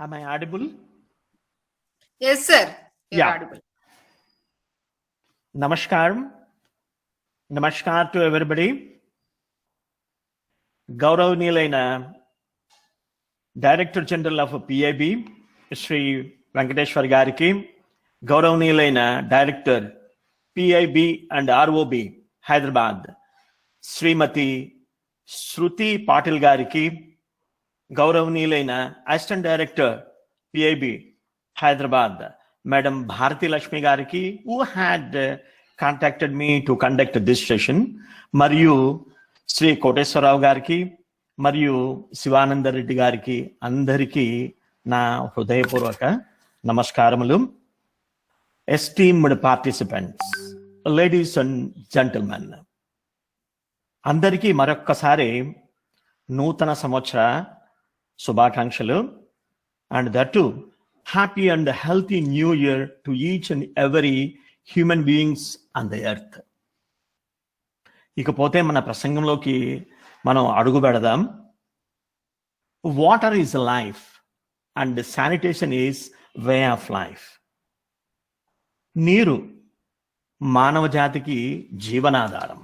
Am I audible? Yes, sir. You're audible. Namaskar. Namaskar to everybody. Gauravniyalaina Director General of PIB, Sri Venkateshwar Gariki, Gauravniyalaina Director PIB and ROB, Hyderabad, Srimati Shruti Patil Gariki, Gauravniyalaina Assistant Director PIB, Hyderabad, Madam Bharati Lakshmi Gariki, who had contacted me to conduct this session, Mariyu Sri Koteswarao Gariki, Mariyu Sivananda Reddy Gariki, Andariki na Hrudayapurvaka Namaskaramulu. Esteemed participants, ladies and gentlemen, Andariki Marokkasari Nutana Samvatsara Subhakankshalu, and that too happy and healthy new year to each and every human beings on the earth. ఇకపోతే మన ప్రసంగంలోకి మనం అడుగు పెడదాం. Water is life and sanitation is way of life. నీరు మానవ జాతికి జీవనాధారం,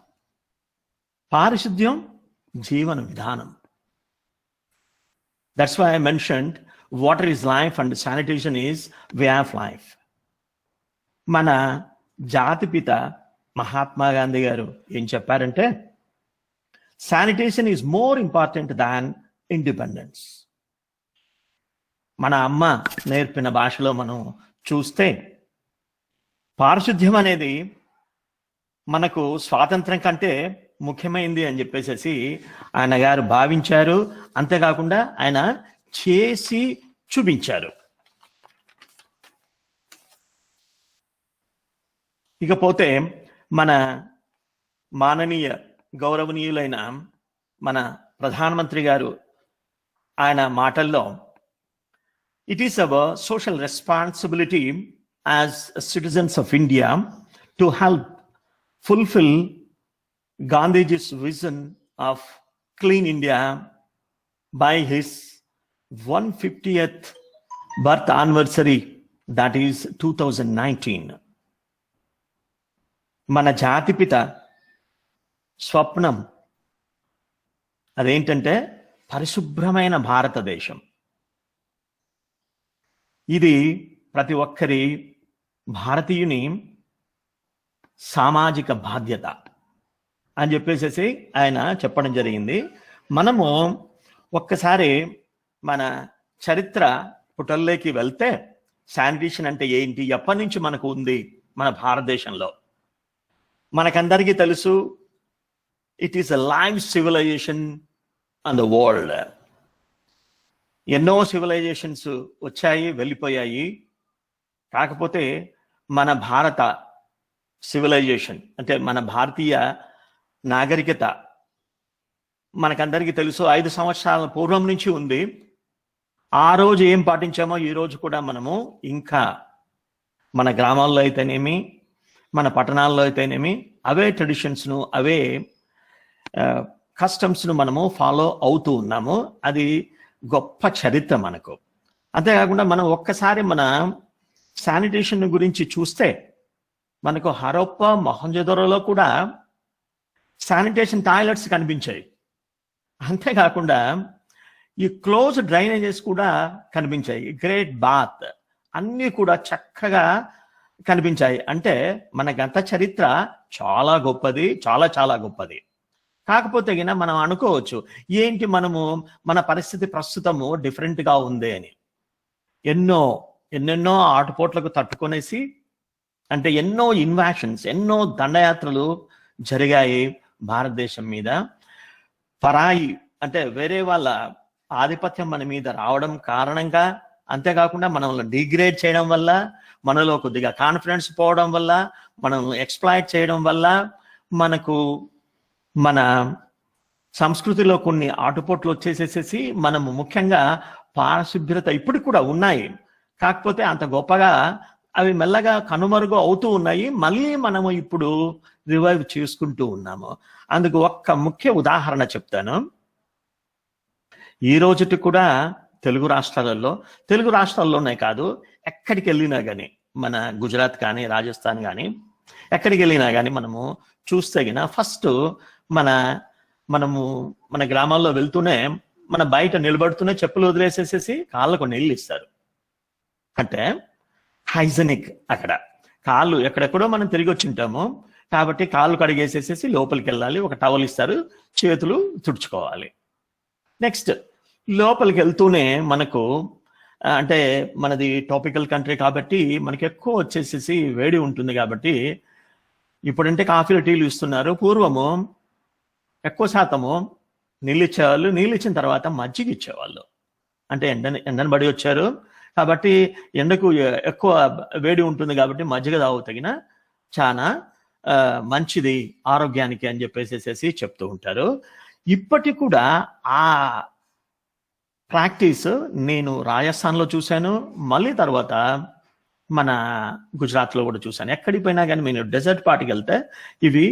పారిశుద్ధ్యం జీవన విధానం. That's why I mentioned water is life and sanitation is way of life. మన జాతిపిత మహాత్మా గాంధీ గారు ఏం చెప్పారంటే, sanitation is more important than independence. మన అమ్మ నేర్పిన భాషలో మనం చూస్తే పారిశుద్ధ్యం అనేది మనకు స్వాతంత్రం కంటే ముఖ్యమైంది అని చెప్పేసి ఆయన గారు భావించారు. అంతేకాకుండా ఆయన చేసి చూపించారు. ఇకపోతే మన మాననీయ గౌరవనీయులైన మన ప్రధానమంత్రి గారు ఆయన మాటల్లో, it is our social responsibility as citizens of India to help fulfil Gandhiji's vision of clean India by his 150th birth anniversary, that is 2019. మన జాతిపిత స్వప్నం అదేంటంటే పరిశుభ్రమైన భారతదేశం. ఇది ప్రతి ఒక్కరి భారతీయుని సామాజిక బాధ్యత అని చెప్పేసి ఆయన చెప్పడం జరిగింది. మనము ఒక్కసారి మన చరిత్ర పుటల్లోకి వెళ్తే శానిటేషన్ అంటే ఏంటి, ఎప్పటి నుంచి మనకు ఉంది మన భారతదేశంలో మనకందరికీ తెలుసు. It is a live civilisation on the world. ఎన్నో సివిలైజేషన్స్ వచ్చాయి, వెళ్ళిపోయాయి. కాకపోతే మన భారత సివిలైజేషన్ అంటే మన భారతీయ నాగరికత మనకందరికీ తెలుసు 5 సంవత్సరాల పూర్వం నుంచి ఉంది. ఆ రోజు ఏం పాటించామో ఈ రోజు కూడా మనము ఇంకా మన గ్రామాల్లో అయితేనేమి మన పట్టణాల్లో అయితేనేమి అవే ట్రెడిషన్స్ను అవే కస్టమ్స్ను మనము ఫాలో అవుతూ ఉన్నాము. అది గొప్ప చరిత్ర మనకు. అంతేకాకుండా మనం ఒక్కసారి మన శానిటేషన్ గురించి చూస్తే మనకు హరప్ప మొహంజదరోలో కూడా శానిటేషన్ టాయిలెట్స్ కనిపించాయి. అంతేకాకుండా ఈ క్లోజ్ డ్రైనేజెస్ కూడా కనిపించాయి. గ్రేట్ బాత్ అన్నీ కూడా చక్కగా కనిపించాయి. అంటే మన గత చరిత్ర చాలా గొప్పది, చాలా చాలా గొప్పది. కాకపోతే గిన మనం అనుకోవచ్చు, ఏంటి మనము మన పరిస్థితి ప్రస్తుతము డిఫరెంట్గా ఉంది అని. ఎన్నెన్నో ఆటుపోట్లకు తట్టుకొనేసి, అంటే ఎన్నో ఇన్వాషన్స్, ఎన్నో దండయాత్రలు జరిగాయి భారతదేశం మీద. పరాయి అంటే వేరే వాళ్ళ ఆధిపత్యం మన మీద రావడం కారణంగా, అంతేకాకుండా మనల్ని డిగ్రేడ్ చేయడం వల్ల, మనలో కొద్దిగా కాన్ఫిడెన్స్ పోవడం వల్ల, మనం ఎక్స్ప్లాయిట్ చేయడం వల్ల మనకు మన సంస్కృతిలో కొన్ని ఆటుపోట్లు వచ్చేసేసి మనము ముఖ్యంగా పారిశుభ్రత ఇప్పుడు కూడా ఉన్నాయి. కాకపోతే అంత గొప్పగా అవి మెల్లగా కనుమరుగు అవుతూ ఉన్నాయి. మళ్ళీ మనము ఇప్పుడు రివైవ్ చేసుకుంటూ ఉన్నాము. అందుకు ఒక్క ముఖ్య ఉదాహరణ చెప్తాను. ఈ రోజుటి కూడా తెలుగు రాష్ట్రాల్లోనే కాదు, ఎక్కడికి వెళ్ళినా కానీ, మన గుజరాత్ కానీ రాజస్థాన్ కానీ ఎక్కడికి వెళ్ళినా కానీ మనము చూస్తే గిన ఫస్ట్ మన గ్రామాల్లో వెళ్తూనే మన బయట నిలబడుతూనే చెప్పులు వదిలేసేసేసి కాళ్ళకు నీళ్ళు ఇస్తారు. అంటే హైజెనిక్. అక్కడ కాళ్ళు ఎక్కడెక్కడో మనం తిరిగి వచ్చి ఉంటాము కాబట్టి కాళ్ళు కడిగేసేసేసి లోపలికి వెళ్ళాలి, ఒక టవల్ ఇస్తారు, చేతులు తుడుచుకోవాలి. నెక్స్ట్ లోపలికి వెళ్తూనే మనకు అంటే మనది ట్రాపికల్ కంట్రీ కాబట్టి మనకి ఎక్కువ వచ్చేసేసి వేడి ఉంటుంది కాబట్టి ఇప్పుడంటే కాఫీలు టీలు ఇస్తున్నారు, పూర్వము ఎక్కువ శాతము నీళ్ళు ఇచ్చేవాళ్ళు. నీళ్ళు ఇచ్చిన తర్వాత మజ్జిగ ఇచ్చేవాళ్ళు. అంటే ఎండను పడి వచ్చారు కాబట్టి ఎండకు ఎక్కువ వేడి ఉంటుంది కాబట్టి మజ్జిగ తాగుతగిన చాలా మంచిది ఆరోగ్యానికి అని చెప్పేసేసి చెప్తూ ఉంటారు. ఇప్పటికి కూడా ఆ ప్రాక్టీస్ నేను రాజస్థాన్లో చూశాను, మళ్ళీ తర్వాత మన గుజరాత్లో కూడా చూశాను. ఎక్కడికి పోయినా కానీ నేను డెజర్ట్ పార్టీకి వెళ్తే ఇవి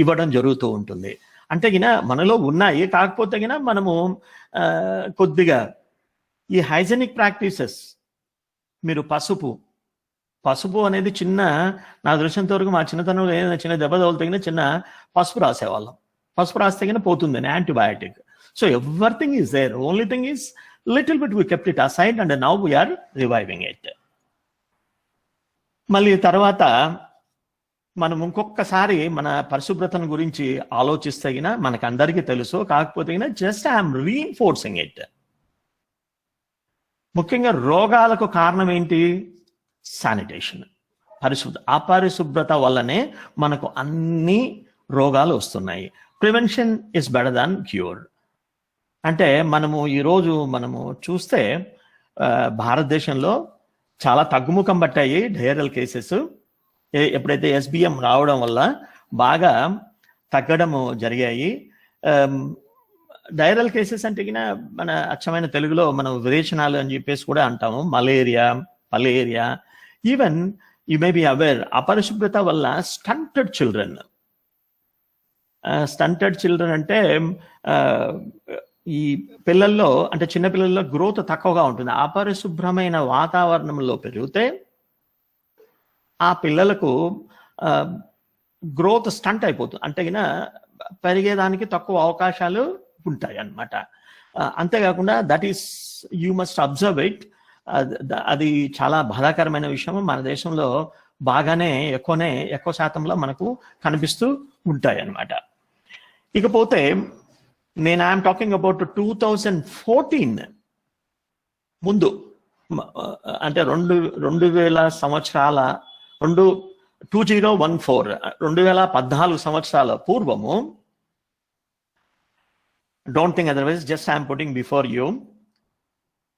ఇవ్వడం జరుగుతూ ఉంటుంది. అంటే గిన మనలో ఉన్నాయి, కాకపోతే గిన మనము కొద్దిగా ఈ హైజెనిక్ ప్రాక్టీసెస్, మీరు పసుపు అనేది చిన్న, నా దృష్టింత వరకు మా చిన్నతనంలో ఏదైనా చిన్న దెబ్బ తగిలిన చిన్న పసుపు రాసేవాళ్ళం. పసుపు రాస్తే గిన పోతుందని antibiotic. So everything is there, only thing is little bit we kept it aside and now we are reviving it. మళ్ళీ తర్వాత మనం ఇంకొకసారి మన పరిశుభ్రతను గురించి ఆలోచిస్తే గిన మనకందరికీ తెలుసు, కాకపోతే గిన జస్ట్ ఐఎమ్ రీఇన్ఫోర్సింగ్ ఇట్. ముఖ్యంగా రోగాలకు కారణం ఏంటి? శానిటేషన్, అపరిశుభ్రత వల్లనే మనకు అన్ని రోగాలు వస్తున్నాయి. Prevention is better than cure. అంటే ఈరోజు మనము చూస్తే భారతదేశంలో చాలా తగ్గుముఖం పట్టాయి డయేరియల్ కేసెస్. ఎప్పుడైతే SBM రావడం వల్ల బాగా తగ్గడము జరిగాయి. డైరల్ కేసెస్ అంటే మన అచ్చమైన తెలుగులో మనం విరేచనాలు అని చెప్పేసి కూడా అంటాము. Malaria, even you may be aware, అపరిశుభ్రత వల్ల స్టంటెడ్ చిల్డ్రన్ అంటే ఈ పిల్లల్లో, అంటే చిన్న పిల్లల్లో గ్రోత్ తక్కువగా ఉంటుంది. అపరిశుభ్రమైన వాతావరణంలో పెరిగితే ఆ పిల్లలకు గ్రోత్ స్టంట్ అయిపోతుంది. అంటే పెరిగేదానికి తక్కువ అవకాశాలు ఉంటాయి అన్నమాట. అంతేకాకుండా that is you must observe it. అది చాలా బాధాకరమైన విషయం. మన దేశంలో బాగానే ఎక్కువ శాతంలో మనకు కనిపిస్తూ ఉంటాయి అన్నమాట. ఇకపోతే నేను ఐఎమ్ టాకింగ్ అబౌట్ 2014 ముందు, అంటే 2014 సంవత్సరాల పూర్వము, don't think otherwise, just I'm putting before you,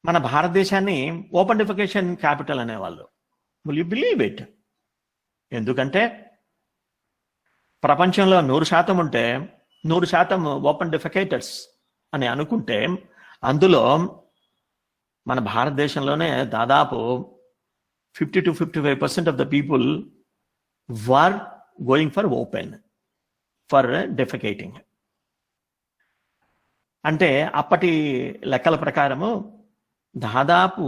మన భారతదేశాన్ని ఓపెన్ డిఫెకేషన్ క్యాపిటల్ అనేవాళ్ళు. Will you believe it? ఎందుకంటే ప్రపంచంలో 100% ఉంటే 100% ఓపెన్ డిఫెకేటర్స్ అని అనుకుంటే అందులో మన భారతదేశంలోనే దాదాపు 50 to 55% of the people were going for open for defecating. అంటే అప్పటి లెక్కల ప్రకారము దాదాపు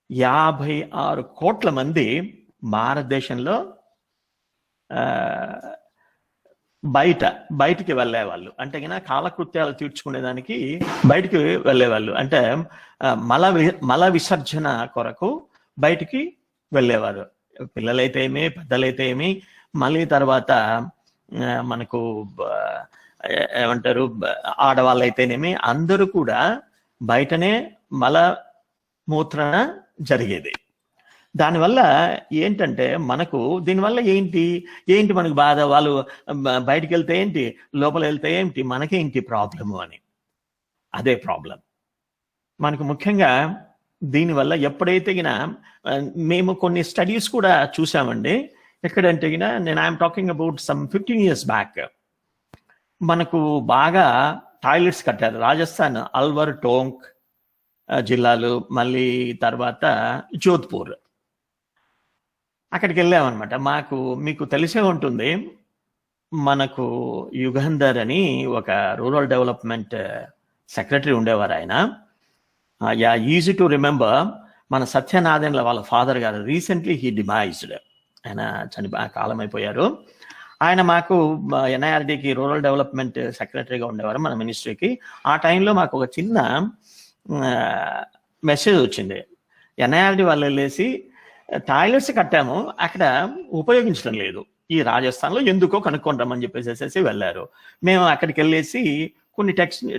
56 కోట్ల మంది భారతదేశంలో బయటికి వెళ్ళేవాళ్ళు. అంటే కాలకృత్యాలు తీర్చుకునేదానికి బయటికి వెళ్ళేవాళ్ళు. అంటే మల విసర్జన కొరకు బయటికి వెళ్ళేవారు. పిల్లలైతే ఏమి, పెద్దలైతే ఏమి, మళ్ళీ తర్వాత మనకు ఏమంటారు, ఆడవాళ్ళు అయితేనేమి, అందరూ కూడా బయటనే మల మూత్రణ జరిగేది. దానివల్ల ఏంటంటే దీనివల్ల ఏంటి మనకు బాధ? వాళ్ళు బయటికి వెళ్తే ఏంటి, లోపల వెళ్తే ఏంటి, మనకేంటి ప్రాబ్లము అని. అదే ప్రాబ్లం మనకు. ముఖ్యంగా దీనివల్ల ఎప్పుడైతే మేము కొన్ని స్టడీస్ కూడా చూసామండి. ఎక్కడంటే నేను I'm talking about some 15 years back. మనకు బాగా టాయిలెట్స్ కట్టారు. రాజస్థాన్ అల్వర్, టోంక్ జిల్లాలు, మళ్ళీ తర్వాత జోధ్పూర్, అక్కడికి వెళ్ళామన్నమాట. మీకు తెలిసే ఉంటుంది, మనకు యుగంధర్ అని ఒక రూరల్ డెవలప్మెంట్ సెక్రటరీ ఉండేవారు. ఆయన యా, ఈజీ టు రిమెంబర్. మన సత్యనారాయణల వాళ్ళ ఫాదర్ గారు రీసెంట్లీ హీ డిమైజ్డ్. ఆయన కాలం అయిపోయారు. ఆయన మాకు ఎన్ఐఆర్డికి రూరల్ డెవలప్మెంట్ సెక్రటరీగా ఉండేవారు మన మినిస్ట్రీకి. ఆ టైంలో మాకు ఒక చిన్న మెసేజ్ వచ్చింది. ఎన్ఐఆర్డి వాళ్ళు వెళ్ళేసి టాయిలెట్స్ కట్టాము, అక్కడ ఉపయోగించడం లేదు, ఈ రాజస్థాన్లో ఎందుకో కనుక్కుంటామని చెప్పేసి వెళ్ళారు. మేము అక్కడికి వెళ్ళేసి కొన్ని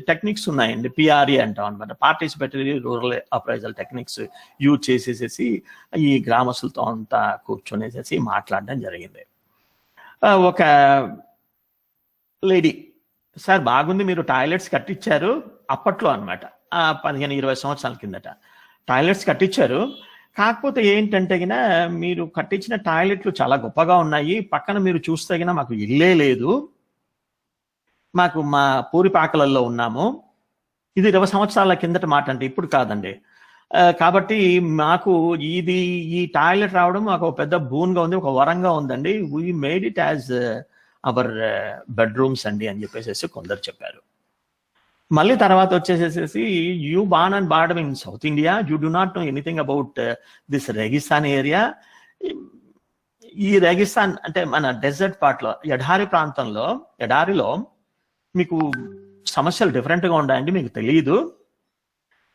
టెక్నిక్స్ ఉన్నాయండి, పిఆర్ఏ అంటాం అనమాట, participatory rural appraisal techniques use చేసేసేసి ఈ గ్రామస్తులతో అంతా కూర్చొనేసేసి మాట్లాడడం జరిగింది. ఒక లేడీ, సార్ బాగుంది, మీరు టాయిలెట్స్ కట్టించారు అప్పట్లో అనమాట, 15-20 సంవత్సరాల కిందట టాయిలెట్స్ కట్టించారు. కాకపోతే ఏంటంటే గిన మీరు కట్టించిన టాయిలెట్లు చాలా గొప్పగా ఉన్నాయి, పక్కన మీరు చూస్తే గిన మాకు ఇల్లే లేదు, మాకు మా పూరిపాకలలో ఉన్నాము. ఇది 20 సంవత్సరాల కిందట మాట అంటే, ఇప్పుడు కాదండి. కాబట్టి మాకు ఈ టాయిలెట్ రావడం మాకు ఒక పెద్ద బూన్గా ఉంది, ఒక వరంగా ఉందండి, we made it as our bedrooms అండి అని చెప్పేసి కొందరు చెప్పారు. మళ్ళీ తర్వాత వచ్చేసేసి you born and boredom in South India, you do not know anything about this రెగిస్తాన్ ఏరియా. ఈ రెగిస్తాన్ అంటే మన డెజర్ట్ పార్ట్లో, ఎడారి ప్రాంతంలో, ఎడారిలో మీకు సమస్యలు డిఫరెంట్గా ఉన్నాయండి, మీకు తెలియదు.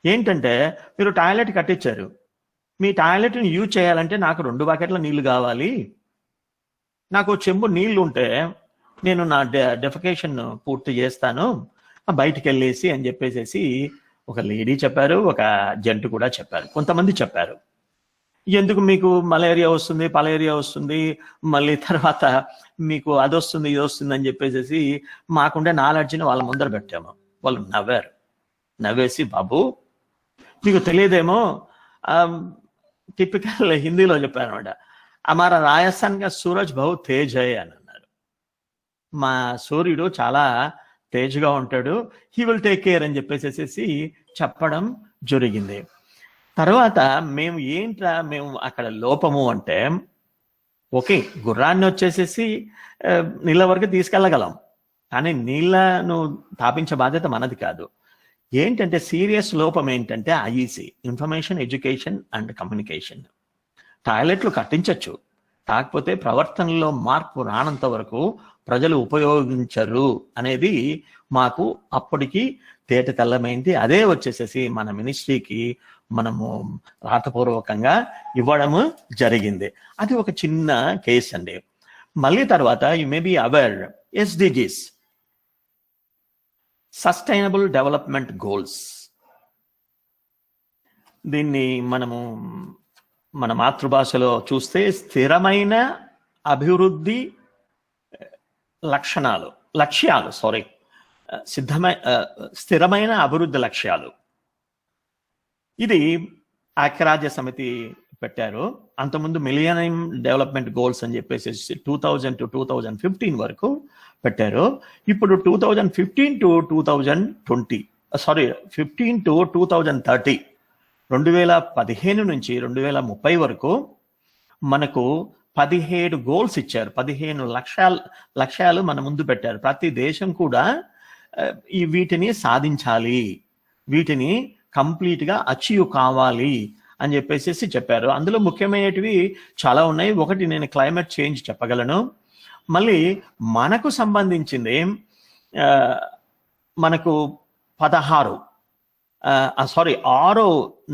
ఏంటంటే మీరు టాయిలెట్ కట్టించారు, మీ టాయిలెట్ని యూజ్ చేయాలంటే నాకు 2 బకెట్ల నీళ్లు కావాలి, నాకు చెంబు నీళ్లు ఉంటే నేను నా డెఫికేషన్ పూర్తి చేస్తాను, బయటికి వెళ్ళేసి అని చెప్పేసి ఒక లేడీ చెప్పారు, ఒక జంటు కూడా చెప్పారు, కొంతమంది చెప్పారు. ఎందుకు మీకు మలేరియా వస్తుంది, పలేరియా వస్తుంది, మళ్ళీ తర్వాత మీకు అది వస్తుంది, ఇది వస్తుంది అని చెప్పేసి మాకుండే నాలెడ్జ్ని వాళ్ళ ముందర పెట్టాము. వాళ్ళు నవ్వేసి, బాబు మీకు తెలియదేమో, టిపికల్ హిందీలో చెప్పారు అనమాట, అమారా రాజస్థాన్ కా సూరజ్ బహు తేజ్ హై అని అన్నారు. మా సూర్యుడు చాలా తేజ్గా ఉంటాడు, హీ విల్ టేక్ కేర్ అని చెప్పేసి చెప్పడం జరిగింది. తర్వాత మేము అక్కడ లోపము అంటే, ఓకే గుర్రాన్ని వచ్చేసేసి నీళ్ళ వరకు తీసుకెళ్ళగలం, కానీ నీళ్లను తాపించే బాధ్యత మనది కాదు. ఏంటంటే సీరియస్ లోపం ఏంటంటే IEC, information education and communication. టాయిలెట్లు కట్టించవచ్చు, కాకపోతే ప్రవర్తనలో మార్పు రానంత వరకు ప్రజలు ఉపయోగించరు అనేది మాకు అప్పటికి తేట తెల్లమైంది. అదే వచ్చేసేసి మన మినిస్ట్రీకి మనము రాతపూర్వకంగా ఇవ్వడము జరిగింది. అది ఒక చిన్న కేసు అండి. మళ్ళీ తర్వాత you may be aware SDGs, sustainable development goals. దీన్ని మనము మన మాతృభాషలో చూస్తే స్థిరమైన అభివృద్ధి స్థిరమైన అభివృద్ధి లక్ష్యాలు. ఇది ఐక్యరాజ్య సమితి పెట్టారు. అంతకుముందు మిలియనియం డెవలప్మెంట్ గోల్స్ అని చెప్పేసి 2000 to 2015 వరకు పెట్టారు. ఇప్పుడు 2015 to 2030 2015 నుంచి 2030 వరకు మనకు 17 గోల్స్ ఇచ్చారు. 15 లక్ష్యాలు మన ముందు పెట్టారు. ప్రతి దేశం కూడా వీటిని సాధించాలి, వీటిని కంప్లీట్గా అచీవ్ కావాలి అని చెప్పేసి చెప్పారు. అందులో ముఖ్యమైనవి చాలా ఉన్నాయి. ఒకటి నేను క్లైమేట్ చేంజ్ చెప్పగలను. మళ్ళీ మనకు సంబంధించింది మనకు 6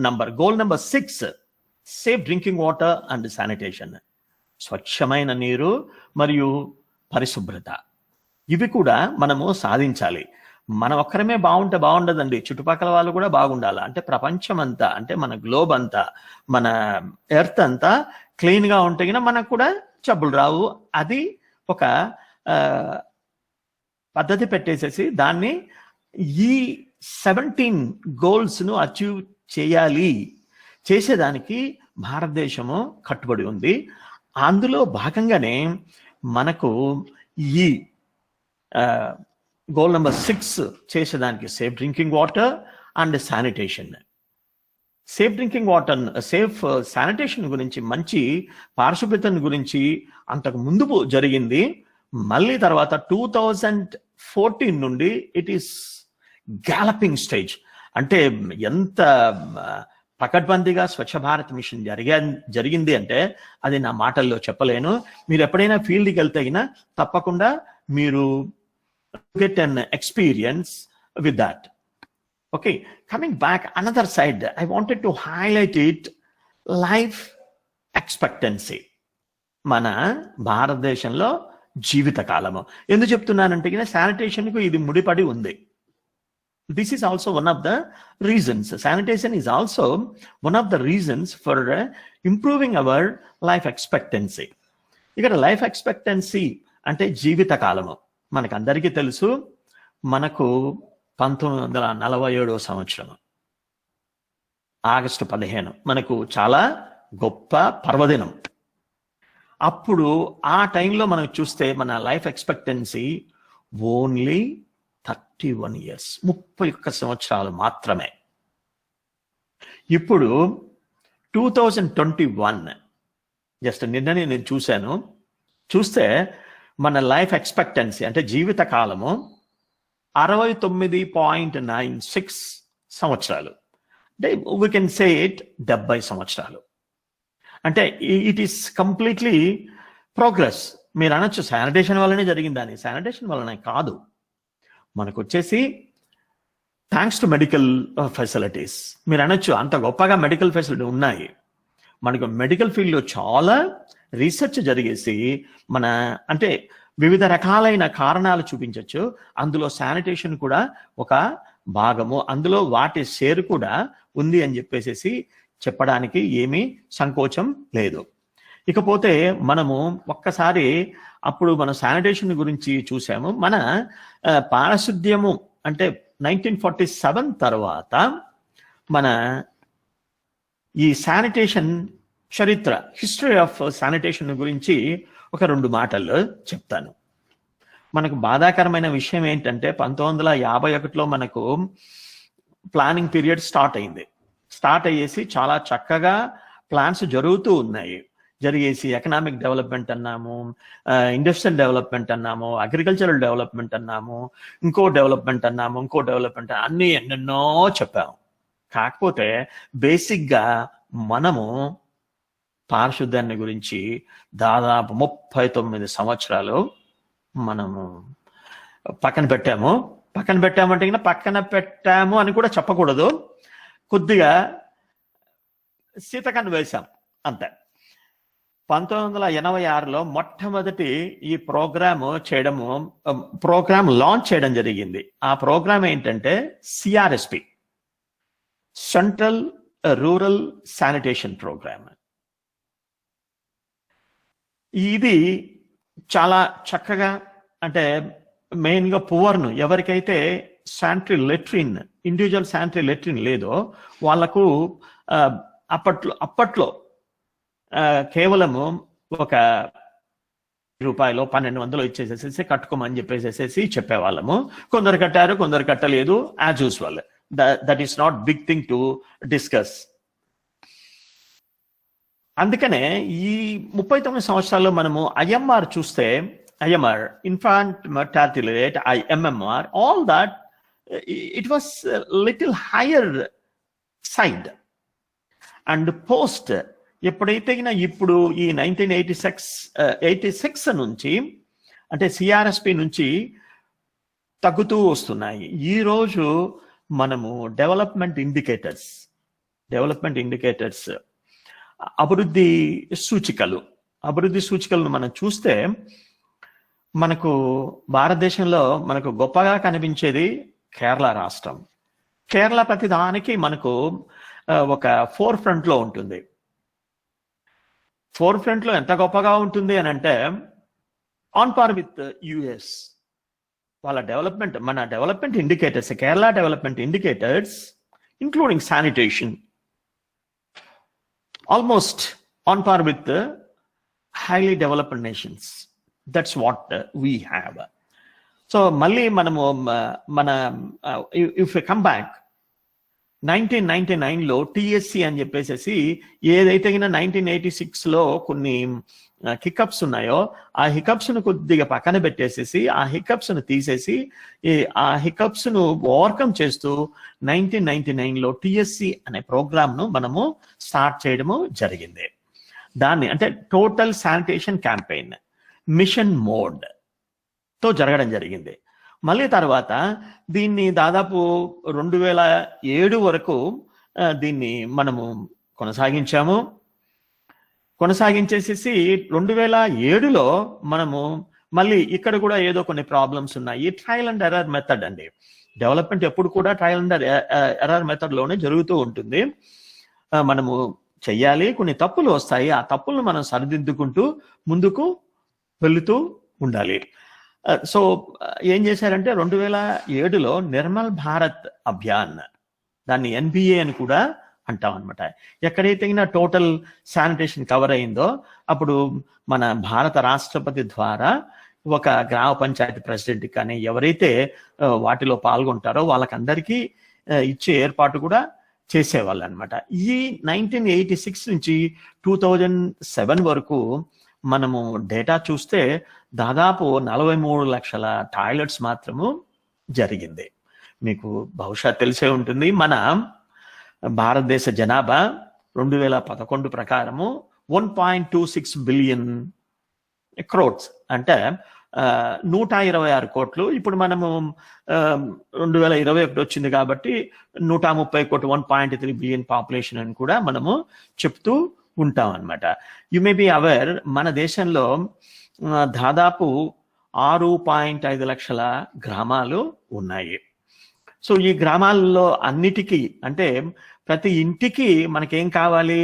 number, goal number 6, safe drinking water and sanitation, స్వచ్ఛమైన నీరు మరియు పరిశుభ్రత. ఇవి కూడా మనము సాధించాలి. మనం ఒక్కరమే బాగుంటే బాగుండదండి, చుట్టుపక్కల వాళ్ళు కూడా బాగుండాలి. అంటే ప్రపంచం అంతా, అంటే మన గ్లోబ్ అంతా, మన ఎర్త్ అంతా క్లీన్గా ఉంటే మనకు కూడా జబ్బులు రావు. అది ఒక పద్ధతి పెట్టేసేసి దాన్ని ఈ 17 గోల్స్ను అచీవ్ చేసేదానికి భారతదేశము కట్టుబడి ఉంది. అందులో భాగంగానే మనకు ఈ గోల్ నెంబర్ 6 చేసేదానికి safe drinking water and sanitation. Safe drinking water, safe sanitation గురించి, మంచి పారిశుభ్రతను గురించి అంతకు ముందు జరిగింది. మళ్ళీ తర్వాత 2014 నుండి ఇట్ ఈస్ గ్యాలపింగ్ స్టేజ్. అంటే ఎంత పకడ్బందీగా స్వచ్ఛ భారత్ మిషన్ జరిగింది అంటే అది నా మాటల్లో చెప్పలేను. మీరు ఎప్పుడైనా ఫీల్డ్కి వెళ్తే అయినా తప్పకుండా మీరు get an experience with that. Okay, coming back another side, I wanted to highlight it, life expectancy. మన భారతదేశంలో జీవిత కాలము ఎందుకు చెప్తున్నానంటే శానిటేషన్ కు ఇది ముడిపడి ఉంది. This is also one of the reasons. Sanitation is also one of the reasons for improving our life expectancy. ఇక్కడ లైఫ్ ఎక్స్పెక్టెన్సీ అంటే జీవిత కాలము మనకందరికీ తెలుసు. మనకు 1947 సంవత్సరం ఆగస్టు 15 మనకు చాలా గొప్ప పర్వదినం. అప్పుడు ఆ టైంలో మనం చూస్తే మన లైఫ్ ఎక్స్పెక్టెన్సీ ఓన్లీ 31 years, 31 సంవత్సరాలు మాత్రమే. ఇప్పుడు 2021 జస్ట్ నిన్ననే నేను చూస్తే మన లైఫ్ ఎక్స్పెక్టెన్సీ అంటే జీవిత కాలము 69.96 సంవత్సరాలు. అంటే వీ కెన్ సే ఇట్ 70 సంవత్సరాలు. అంటే ఇట్ ఈస్ కంప్లీట్లీ ప్రోగ్రెస్. మీరు అనొచ్చు శానిటేషన్ వల్లనే జరిగిందని. శానిటేషన్ వల్లనే కాదు, మనకు వచ్చేసి థ్యాంక్స్ టు మెడికల్ ఫెసిలిటీస్. మీరు అనొచ్చు అంత గొప్పగా మెడికల్ ఫెసిలిటీ ఉన్నాయి. మనకు మెడికల్ ఫీల్డ్లో చాలా రీసెర్చ్ జరిగేసి మన అంటే వివిధ రకాలైన కారణాలు చూపించవచ్చు. అందులో శానిటేషన్ కూడా ఒక భాగము, అందులో వాటి షేర్ కూడా ఉంది అని చెప్పేసి చెప్పడానికి ఏమీ సంకోచం లేదు. ఇకపోతే మనము ఒక్కసారి అప్పుడు మన శానిటేషన్ గురించి చూసాము. మన పారిశుద్ధ్యము అంటే 1947 తర్వాత మన ఈ శానిటేషన్ చరిత్ర, హిస్టరీ ఆఫ్ శానిటేషన్ గురించి ఒక 2 మాటలు చెప్తాను. మనకు బాధాకరమైన విషయం ఏంటంటే 1951లో మనకు ప్లానింగ్ పీరియడ్ స్టార్ట్ అయ్యేసి చాలా చక్కగా ప్లాన్స్ జరుగుతూ ఉన్నాయి. జరిగేసి ఎకనామిక్ డెవలప్మెంట్ అన్నాము, ఇండస్ట్రియల్ డెవలప్మెంట్ అన్నాము, అగ్రికల్చరల్ డెవలప్మెంట్ అన్నాము, ఇంకో డెవలప్మెంట్ అన్నీ ఎన్నెన్నో చెప్పాము. కాకపోతే బేసిక్గా మనము పారిశుద్ధ్యాన్ని గురించి దాదాపు 39 సంవత్సరాలు మనము పక్కన పెట్టాము అని కూడా చెప్పకూడదు. కొద్దిగా శీతకాన్ని వేశాం అంతే. 1986లో మొట్టమొదటి ఈ ప్రోగ్రామ్ లాంచ్ చేయడం జరిగింది. ఆ ప్రోగ్రామ్ ఏంటంటే సిఆర్ఎస్పి, సెంట్రల్ రూరల్ శానిటేషన్ ప్రోగ్రామ్. ఇది చాలా చక్కగా అంటే మెయిన్గా పువర్ను ఎవరికైతే ఇండివిజువల్ శానిటరీ లెట్రిన్ లేదో వాళ్ళకు అప్పట్లో కేవలము ₹1,200 ఇచ్చేసేసి కట్టుకోమని చెప్పేసేసి చెప్పేవాళ్ళము. కొందరు కట్టారు, కొందరు కట్టలేదు. As usual, that is not big thing to discuss. అందుకనే ఈ 39 సంవత్సరాల్లో మనము ఐఎంఆర్ చూస్తే, infant mortality rate, IMMR, all that it was little higher side. And post ఎప్పుడైతే ఇప్పుడు ఈ 1986 నుంచి అంటే సిఆర్ఎస్పి నుంచి తగ్గుతూ వస్తున్నాయి. ఈరోజు మనము డెవలప్మెంట్ ఇండికేటర్స్ అభివృద్ధి సూచికలను మనం చూస్తే మనకు భారతదేశంలో మనకు గొప్పగా కనిపించేది కేరళ రాష్ట్రం. కేరళ ప్రతి దానికి మనకు ఒక ఫోర్ ఫ్రంట్ లో ఉంటుంది. ఫోర్ ఫ్రంట్ లో ఎంత గొప్పగా ఉంటుంది అని అంటే ఆన్ పార్ విత్ యుఎస్. వాళ్ళ డెవలప్మెంట్, మన development indicators, Kerala development indicators including sanitation, almost on par with highly developed nations. That's what we have. So మళ్ళీ మనము if we come back 1999లో టిఎస్సి అని చెప్పేసి ఏదైతే 1986లో కొన్ని హికప్స్ ఉన్నాయో ఆ హికప్స్ ను కొద్దిగా పక్కన పెట్టేసేసి ఆ హికప్స్ ను తీసేసి ఆ హికప్స్ ను ఓవర్కమ్ చేస్తూ 1999లో టిఎస్సి అనే ప్రోగ్రామ్ ను మనము స్టార్ట్ చేయడము జరిగింది. దాన్ని అంటే total sanitation campaign mission mode తో జరగడం జరిగింది. మళ్ళీ తర్వాత దీన్ని దాదాపు 2007 వరకు దీన్ని మనము కొనసాగించేసేసి 2007లో మనము మళ్ళీ ఇక్కడ కూడా ఏదో కొన్ని ప్రాబ్లమ్స్ ఉన్నాయి. ట్రయల్ అండ్ ఎర్రర్ మెథడ్ అండి. డెవలప్మెంట్ ఎప్పుడు కూడా ట్రయల్ అండ్ ఎర్రర్ మెథడ్ లోనే జరుగుతూ ఉంటుంది. మనము చెయ్యాలి, కొన్ని తప్పులు వస్తాయి, ఆ తప్పులను మనం సరిదిద్దుకుంటూ ముందుకు వెళుతూ ఉండాలి. సో ఏం చేశారంటే 2007లో నిర్మల్ భారత్ అభియాన్, దాన్ని ఎన్బిఏ అని కూడా అంటాం అనమాట. ఎక్కడైతే టోటల్ శానిటేషన్ కవర్ అయిందో అప్పుడు మన భారత రాష్ట్రపతి ద్వారా ఒక గ్రామ పంచాయతీ ప్రెసిడెంట్ కానీ ఎవరైతే వాటిలో పాల్గొంటారో వాళ్ళకందరికీ ఇచ్చే ఏర్పాటు కూడా చేసేవాళ్ళు అనమాట. ఈ 1986 నుంచి 2007 వరకు మనము డేటా చూస్తే దాదాపు 43 లక్షల టాయిలెట్స్ మాత్రము జరిగింది. మీకు బహుశా తెలిసే ఉంటుంది, మన భారతదేశ జనాభా 2011 ప్రకారము 1.26 బిలియన్ క్రోడ్స్, అంటే 126 కోట్లు. ఇప్పుడు మనము 2021 వచ్చింది కాబట్టి 130 కోట్లు, 1.3 బిలియన్ పాపులేషన్ అని కూడా మనము చెప్తూ ఉంటాం అనమాట. యు మే బి అవేర్, మన దేశంలో దాదాపు 6.5 లక్షల గ్రామాలు ఉన్నాయి. సో ఈ గ్రామాల్లో అన్నిటికీ అంటే ప్రతి ఇంటికి మనకేం కావాలి,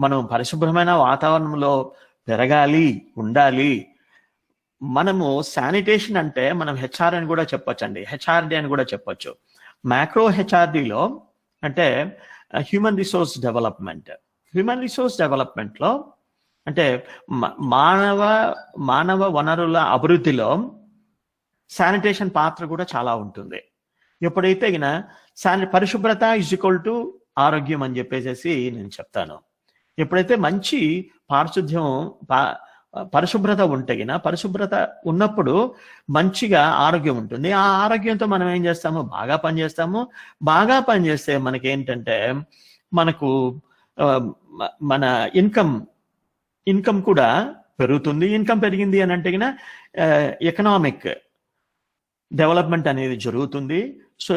మనం పరిశుభ్రమైన వాతావరణంలో పెరగాలి, ఉండాలి. మనము శానిటేషన్ అంటే మనం హెచ్ఆర్ అని కూడా చెప్పొచ్చండి, హెచ్ఆర్డి అని కూడా చెప్పొచ్చు. మ్యాక్రో హెచ్ఆర్డిలో అంటే హ్యూమన్ రిసోర్స్ డెవలప్మెంట్లో అంటే మానవ వనరుల అభివృద్ధిలో శానిటేషన్ పాత్ర కూడా చాలా ఉంటుంది. ఎప్పుడైతే పరిశుభ్రత ఈజ్ ఈక్వల్ టు ఆరోగ్యం అని చెప్పేసి నేను చెప్తాను. ఎప్పుడైతే మంచి పరిశుభ్రత ఉంటే పరిశుభ్రత ఉన్నప్పుడు మంచిగా ఆరోగ్యం ఉంటుంది. ఆ ఆరోగ్యంతో మనం ఏం చేస్తాము, బాగా పనిచేస్తే మనకేంటంటే మనకు మన ఇన్కమ్ కూడా పెరుగుతుంది. ఇన్కమ్ పెరిగింది అని అంటే ఎకనామిక్ డెవలప్మెంట్ అనేది జరుగుతుంది. సో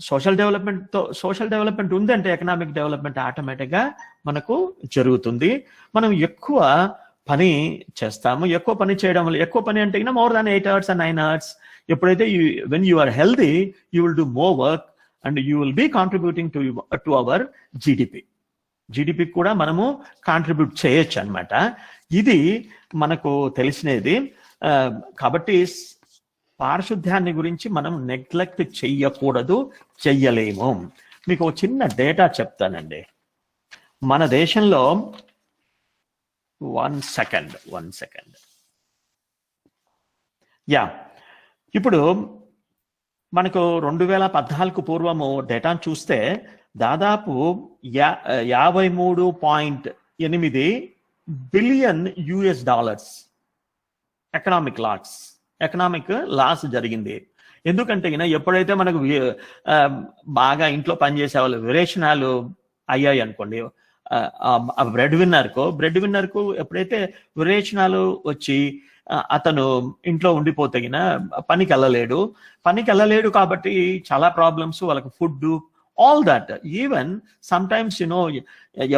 సోషల్ డెవలప్మెంట్ ఉందంటే ఎకనామిక్ డెవలప్మెంట్ ఆటోమేటిక్గా మనకు జరుగుతుంది. మనం ఎక్కువ పని చేస్తాము. ఎక్కువ పని చేయడం వల్ల, ఎక్కువ పని అంటే more than 8 hours and 9 hours. ఎప్పుడైతే when you are healthy you will do more work and you will be contributing to our GDP కూడా మనము కాంట్రిబ్యూట్ చేయొచ్చు అనమాట. ఇది మనకు తెలిసినది. కాబట్టి పారిశుద్ధ్యాన్ని గురించి మనం నెగ్లెక్ట్ చెయ్యకూడదు, చెయ్యలేము. మీకు ఒక చిన్న డేటా చెప్తానండి. మన దేశంలో వన్ సెకండ్ ఇప్పుడు మనకు 2014 పూర్వము డేటాను చూస్తే దాదాపు 53.8 billion US dollars economic loss జరిగింది. ఎందుకంటే ఎప్పుడైతే మనకు బాగా ఇంట్లో పనిచేసే వాళ్ళు విరేచనాలు అయ్యాయి అనుకోండి, బ్రెడ్ విన్నర్కు ఎప్పుడైతే విరేచనాలు వచ్చి అతను ఇంట్లో ఉండిపోతే పనికి వెళ్ళలేడు కాబట్టి చాలా ప్రాబ్లమ్స్, వాళ్ళకి food, all that. Even sometimes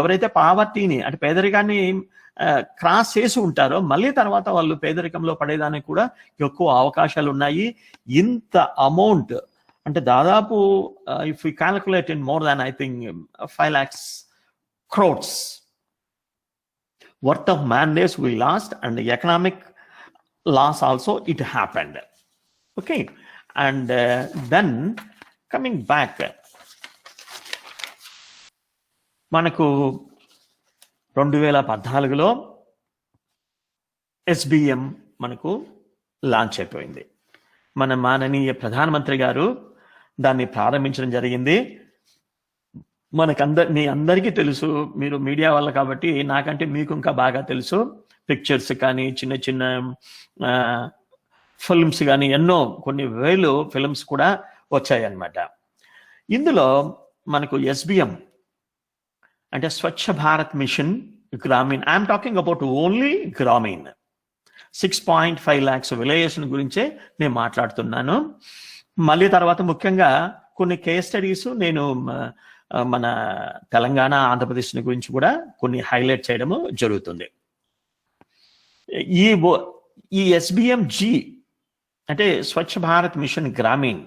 ఎవరైతే పావర్టీని అంటే పేదరికాన్ని క్రాస్ చేసి ఉంటారో మళ్ళీ తర్వాత వాళ్ళు పేదరికంలో పడేదానికి కూడా ఎక్కువ అవకాశాలు ఉన్నాయి. ఇంత అమౌంట్ అంటే దాదాపు if you calculate in more than I think 5 lakhs crores worth of man-days we lost, and the economic loss also it happened. Okay, and then coming back, మనకు 2014లో SBM మనకు లాంచ్ అయిపోయింది. మన మాననీయ ప్రధానమంత్రి గారు దాన్ని ప్రారంభించడం జరిగింది. మీ అందరికీ తెలుసు, మీరు మీడియా వల్ల కాబట్టి నాకంటే మీకు ఇంకా బాగా తెలుసు. పిక్చర్స్ కానీ చిన్న చిన్న ఫిల్మ్స్ కానీ కొన్ని వేలు ఫిల్మ్స్ కూడా వచ్చాయి అన్నమాట. ఇందులో మనకు SBM అంటే Swachh Bharat mission Grameen, I'm talking about only Grameen, 6.5 lakhs villages గురించే నేను మాట్లాడుతున్నాను. మళ్ళీ తర్వాత ముఖ్యంగా కొన్ని కేస్ స్టడీస్ నేను మన తెలంగాణ, ఆంధ్రప్రదేశ్ గురించి కూడా కొన్ని హైలైట్ చేయడము జరుగుతుంది. ఈ SBMG అంటే స్వచ్ఛ భారత్ మిషన్ గ్రామీణ్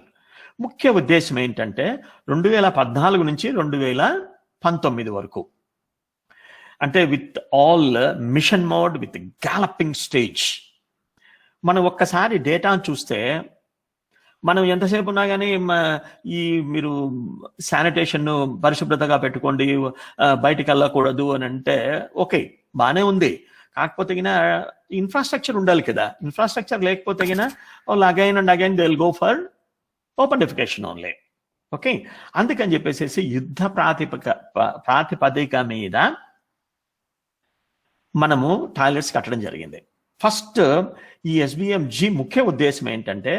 ముఖ్య ఉద్దేశం ఏంటంటే 2014 నుంచి 2019 వరకు, అంటే with all mission mode with galloping stage. మనం ఒక్కసారి డేటాను చూస్తే మనం ఎంతసేపు ఉన్నా కానీ మీరు శానిటేషన్ పరిశుభ్రతగా పెట్టుకోండి, బయటికి వెళ్ళకూడదు అని అంటే ఓకే, బాగానే ఉంది. కాకపోతే ఇన్ఫ్రాస్ట్రక్చర్ ఉండాలి కదా. ఇన్ఫ్రాస్ట్రక్చర్ లేకపోతే again and again they will go for open defecation only. Okay, అందుకని చెప్పేసి యుద్ధ ప్రాతిపదిక మీద మనము టాయిలెట్స్ కట్టడం జరిగింది. ఫస్ట్ ఈ SBMG ముఖ్య ఉద్దేశం ఏంటంటే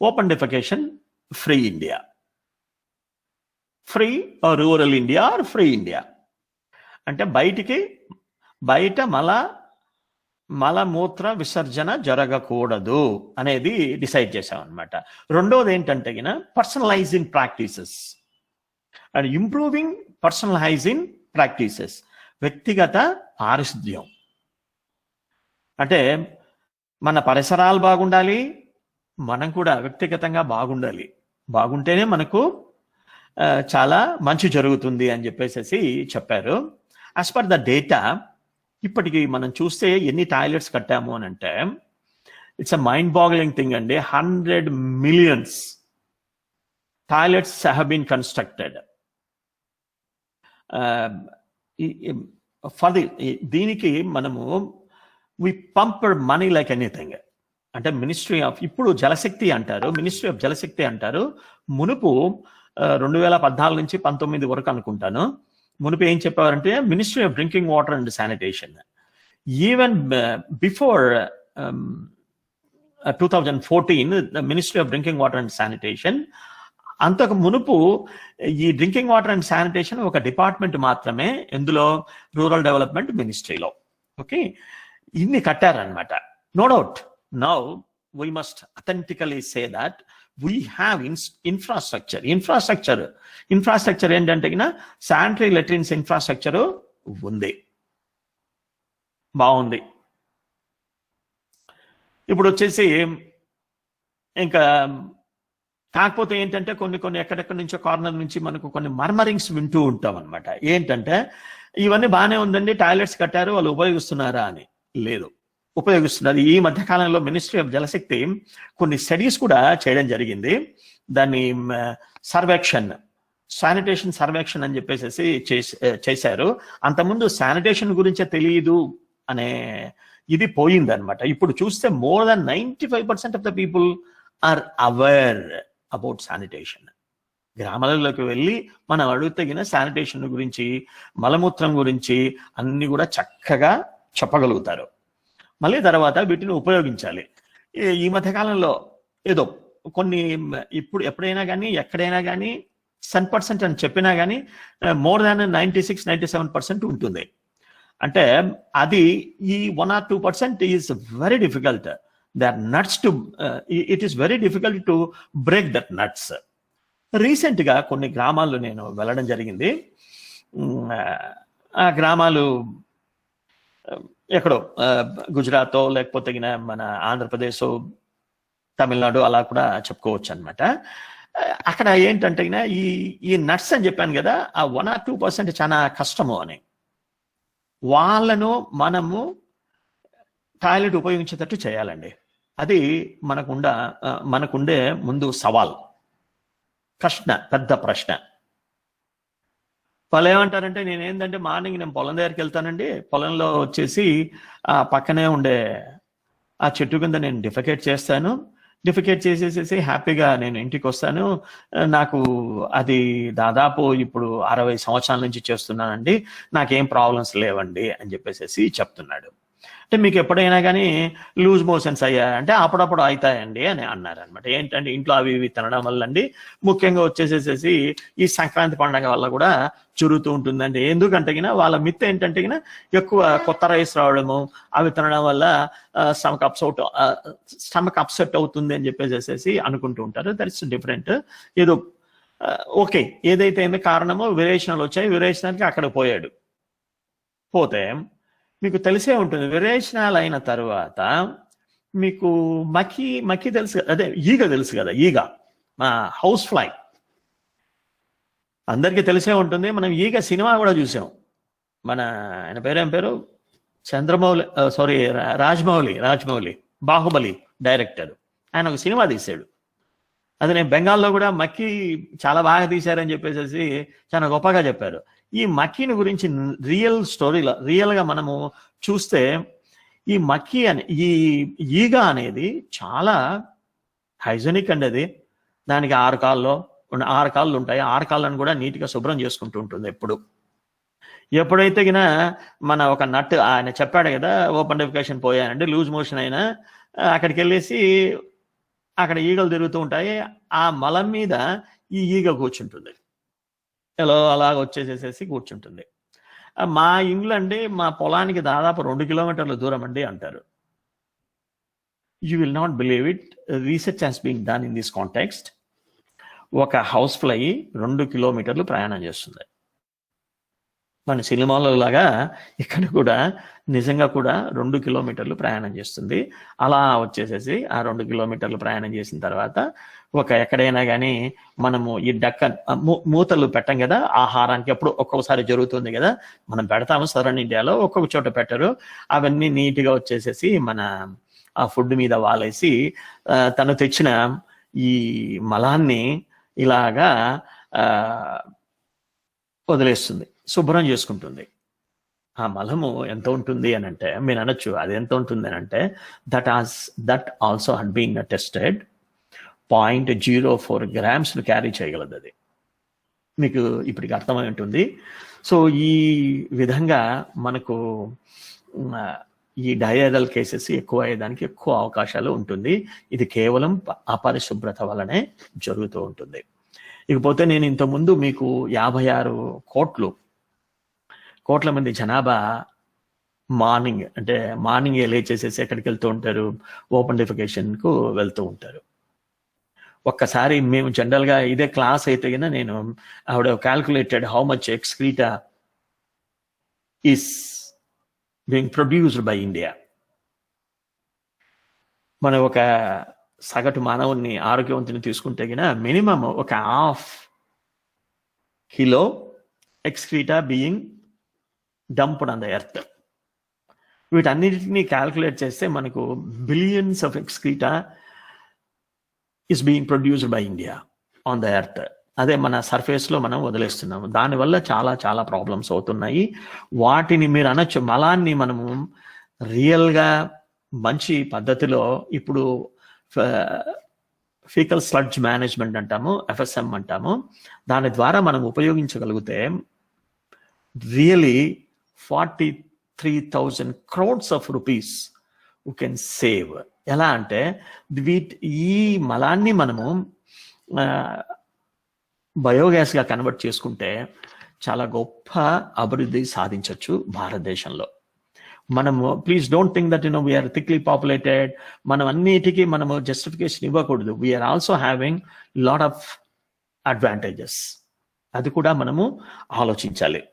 open defecation free India, free rural India or free India. అంటే బయట మలమూత్ర విసర్జన జరగకూడదు అనేది డిసైడ్ చేశాం అనమాట. రెండోది ఏంటంటే పర్సనలైజింగ్ ప్రాక్టీసెస్ అండ్ ఇంప్రూవింగ్ పర్సనలైజింగ్ ప్రాక్టీసెస్, వ్యక్తిగత పారిశుద్ధ్యం. అంటే మన పరిసరాలు బాగుండాలి, మనం కూడా వ్యక్తిగతంగా బాగుండాలి. బాగుంటేనే మనకు చాలా మంచి జరుగుతుంది అని చెప్పేసి చెప్పారు. యాజ్ పర్ ద డేటా ఇప్పటికి మనం చూస్తే ఎన్ని టాయిలెట్స్ కట్టాము అని అంటే it's a mind boggling thing అండి. 100 million toilets have been constructed. దీనికి మనము we pumped money like anything. అంటే ఇప్పుడు జలశక్తి అంటారు, మినిస్ట్రీ ఆఫ్ జలశక్తి అంటారు. మునుపు 2014 నుంచి 19 వరకు అనుకుంటాను, మునుపు ఏం చెప్పారంటే ministry of drinking water and sanitation. Even before 2014 ministry of drinking water and sanitation, అంతకు మునుపు ఈ డ్రింకింగ్ వాటర్ అండ్ శానిటేషన్ ఒక డిపార్ట్మెంట్ మాత్రమే, ఇందులో రూరల్ డెవలప్మెంట్ మినిస్ట్రీలో. ఓకే, ఇన్ని కట్టారనమాట. No doubt now we must authentically say that we have infrastructure ఏంటంటే శానిటరీ లెట్రిన్స్ ఇన్ఫ్రాస్ట్రక్చర్ ఉంది, బాగుంది. ఇప్పుడు వచ్చేసి ఇంకా కాకపోతే ఏంటంటే కొన్ని ఎక్కడెక్కడి నుంచో కార్నర్ నుంచి మనకు కొన్ని మర్మరింగ్స్ వింటూ ఉంటాం అనమాట. ఏంటంటే ఇవన్నీ బాగానే ఉందండి, టాయిలెట్స్ కట్టారు, వాళ్ళు ఉపయోగిస్తున్నారా అని. లేదు, ఉపయోగిస్తున్నారు. ఈ మధ్యకాలంలో మినిస్ట్రీ ఆఫ్ జలశక్తి కొన్ని స్టడీస్ కూడా చేయడం జరిగింది. దాన్ని శానిటేషన్ సర్వేక్షన్ అని చెప్పేసి చేశారు. అంతకుముందు శానిటేషన్ గురించే తెలియదు అనే ఇది పోయిందనమాట. ఇప్పుడు చూస్తే more than 95% of the people are aware about sanitation. గ్రామాలలోకి వెళ్ళి మనం అడుగుతగిన శానిటేషన్ గురించి, మలమూత్రం గురించి అన్ని కూడా చక్కగా చెప్పగలుగుతారు. మళ్ళీ తర్వాత వీటిని ఉపయోగించాలి. ఈ మధ్యకాలంలో ఏదో కొన్ని ఎప్పుడైనా కానీ ఎక్కడైనా కానీ 10% అని చెప్పినా కానీ మోర్ దాన్ 96-97% ఉంటుంది. అంటే అది ఈ 1 or 2% is very difficult. They are nuts to it is very difficult to break that nuts. రీసెంట్గా కొన్ని గ్రామాల్లో నేను వెళ్ళడం జరిగింది. ఆ గ్రామాలు ఎక్కడో గుజరాత్ లేకపోతే మన ఆంధ్రప్రదేశ్, తమిళనాడు అలా కూడా చెప్పుకోవచ్చు అనమాట. అక్కడ ఏంటంటే ఈ నట్స్ అని చెప్పాను కదా, ఆ 1 or 2% చాలా కష్టము అని. వాళ్ళను మనము టాయిలెట్ ఉపయోగించేటట్టు చేయాలండి. అది మనకుండే ముందు సవాల్, పెద్ద ప్రశ్న. వాళ్ళు ఏమంటారంటే నేనేంటంటే మార్నింగ్ నేను పొలం దగ్గరికి వెళ్తానండి, పొలంలో వచ్చేసి ఆ పక్కనే ఉండే ఆ చెట్టు కింద నేను డిఫెకేట్ చేస్తాను, డిఫికేట్ చేసేసేసి హ్యాపీగా నేను ఇంటికి వస్తాను. నాకు అది దాదాపు ఇప్పుడు 60 సంవత్సరాల నుంచి చేస్తున్నానండి, నాకేం ప్రాబ్లమ్స్ లేవండి అని చెప్పేసి చెప్తున్నాడు. అంటే మీకు ఎప్పుడైనా కానీ లూజ్ మోషన్స్ అయ్యా అంటే అప్పుడప్పుడు అవుతాయండి అని అన్నారనమాట. ఏంటంటే ఇంట్లో అవి ఇవి తినడం వల్ల అండి, ముఖ్యంగా వచ్చేసేసి ఈ సంక్రాంతి పండగ వల్ల కూడా జరుగుతూ ఉంటుందండి. ఎందుకంటే వాళ్ళ మిత్ ఏంటంటే ఎక్కువ కొత్త రైస్ రావడము, అవి తినడం వల్ల స్టమక్ అప్సెట్ అవుతుంది అని చెప్పేసి అనుకుంటూ ఉంటారు. That is different. ఏదో ఓకే, ఏదైతే కారణమో విరేచనాలు వచ్చాయి, విరేచనాలకి అక్కడ పోయాడు. పోతే మీకు తెలిసే ఉంటుంది, విరేచనాలు అయిన తర్వాత మీకు మక్కి తెలుసు, అదే ఈగ తెలుసు కదా, ఈగ హౌస్ ఫ్లై అందరికీ తెలిసే ఉంటుంది. మనం ఈగ సినిమా కూడా చూసాం. ఆయన పేరేం పేరు, రాజమౌళి బాహుబలి డైరెక్టర్, ఆయన ఒక సినిమా తీశాడు. అది నేను బెంగాల్లో కూడా మక్కి చాలా బాగా తీశారని చెప్పేసి చాలా గొప్పగా చెప్పారు. ఈ మక్కీని గురించి రియల్గా మనము చూస్తే ఈ మక్కీ ఈ ఈగ అనేది చాలా హైజెనిక్ అండి. అది దానికి 6 కాళ్ళు ఉంటాయి. 6 కాళ్ళను కూడా నీట్గా శుభ్రం చేసుకుంటూ ఉంటుంది. ఎప్పుడైతే మన ఒక నట్ ఆయన చెప్పాడు కదా, ఓపెన్ డెఫికేషన్ పోయానండి, లూజ్ మోషన్ అయినా అక్కడికి వెళ్ళేసి అక్కడ ఈగలు తిరుగుతూ ఉంటాయి. ఆ మలం మీద ఈ ఈగ కూర్చుంటుంది, అలాగ వచ్చేసేసి కూర్చుంటుంది. మా ఇండ్లు అండి, మా పొలానికి దాదాపు 2 కిలోమీటర్ల దూరం అండి అంటారు. You will not believe it, research has been done in this context. ఒక హౌస్ ఫ్లై 2 కిలోమీటర్లు ప్రయాణం చేస్తుంది. మన సినిమాలో లాగా ఇక్కడ కూడా నిజంగా కూడా 2 కిలోమీటర్లు ప్రయాణం చేస్తుంది. అలా వచ్చేసేసి ఆ 2 కిలోమీటర్లు ప్రయాణం చేసిన తర్వాత ఎక్కడైనా కానీ మనము ఈ డక్కన్ మూతలు పెట్టం కదా ఆహారానికి, ఎప్పుడు ఒక్కొక్కసారి జరుగుతుంది కదా, మనం పెడతాము సదరన్ ఇండియాలో, ఒక్కొక్క చోట పెట్టరు. అవన్నీ నీట్గా వచ్చేసేసి మన ఆ ఫుడ్ మీద వాలేసి తను తెచ్చిన ఈ మలాన్ని ఇలాగా వదిలేస్తుంది, శుభ్రం చేసుకుంటుంది. ఆ మలము ఎంత ఉంటుంది అని అంటే మీరు అనొచ్చు, అది ఎంత ఉంటుంది అని అంటే that also had been tested 0.04 grams carry చేయగలదు. అది మీకు ఇప్పటికి అర్థమై ఉంటుంది. సో ఈ విధంగా మనకు ఈ డయేరియల్ కేసెస్ ఎక్కువ అయ్యేదానికి ఎక్కువ అవకాశాలు ఉంటుంది. ఇది కేవలం అపరిశుభ్రత వల్లనే జరుగుతూ ఉంటుంది. ఇకపోతే నేను ఇంతకుముందు మీకు 56 కోట్ల మంది జనాభా మార్నింగ్ లేచేసేసి ఎక్కడికి వెళ్తూ ఉంటారు, ఓపెన్ డెఫికేషన్కు వెళ్తూ ఉంటారు. ఒక్కసారి మేము జనరల్గా ఇదే క్లాస్ అయితే నేను ఆవిడ calculated how much excreta is being produced by India. మన ఒక సగటు మానవుని ఆరోగ్యవంతుని తీసుకుంటే మినిమం ఒక 1/2 kilo excreta being dumped on the earth. వీటన్నిటిని క్యాల్కులేట్ చేస్తే మనకు billions of excreta is being produced by India on the earth. అదే మన సర్ఫేస్లో మనం వదిలేస్తున్నాము. దానివల్ల చాలా చాలా ప్రాబ్లమ్స్ అవుతున్నాయి. వాటిని మీరు అనొచ్చు, మలాన్ని మనము రియల్గా మంచి పద్ధతిలో ఇప్పుడు ఫీకల్ స్లడ్జ్ మేనేజ్మెంట్ అంటాము, FSM అంటాము, దాని ద్వారా మనం ఉపయోగించగలిగితే really 43,000 crores of rupees who can save. ఎలా అంటే ఈ మలాన్ని మనము బయోగ్యాస్గా కన్వర్ట్ చేసుకుంటే చాలా గొప్ప అభివృద్ధి సాధించవచ్చు భారతదేశంలో. మనము please don't think that we are thickly populated, మనం అన్నిటికీ మనము జస్టిఫికేషన్ ఇవ్వకూడదు. We are also having lot of advantages, అది కూడా మనము ఆలోచించాలి.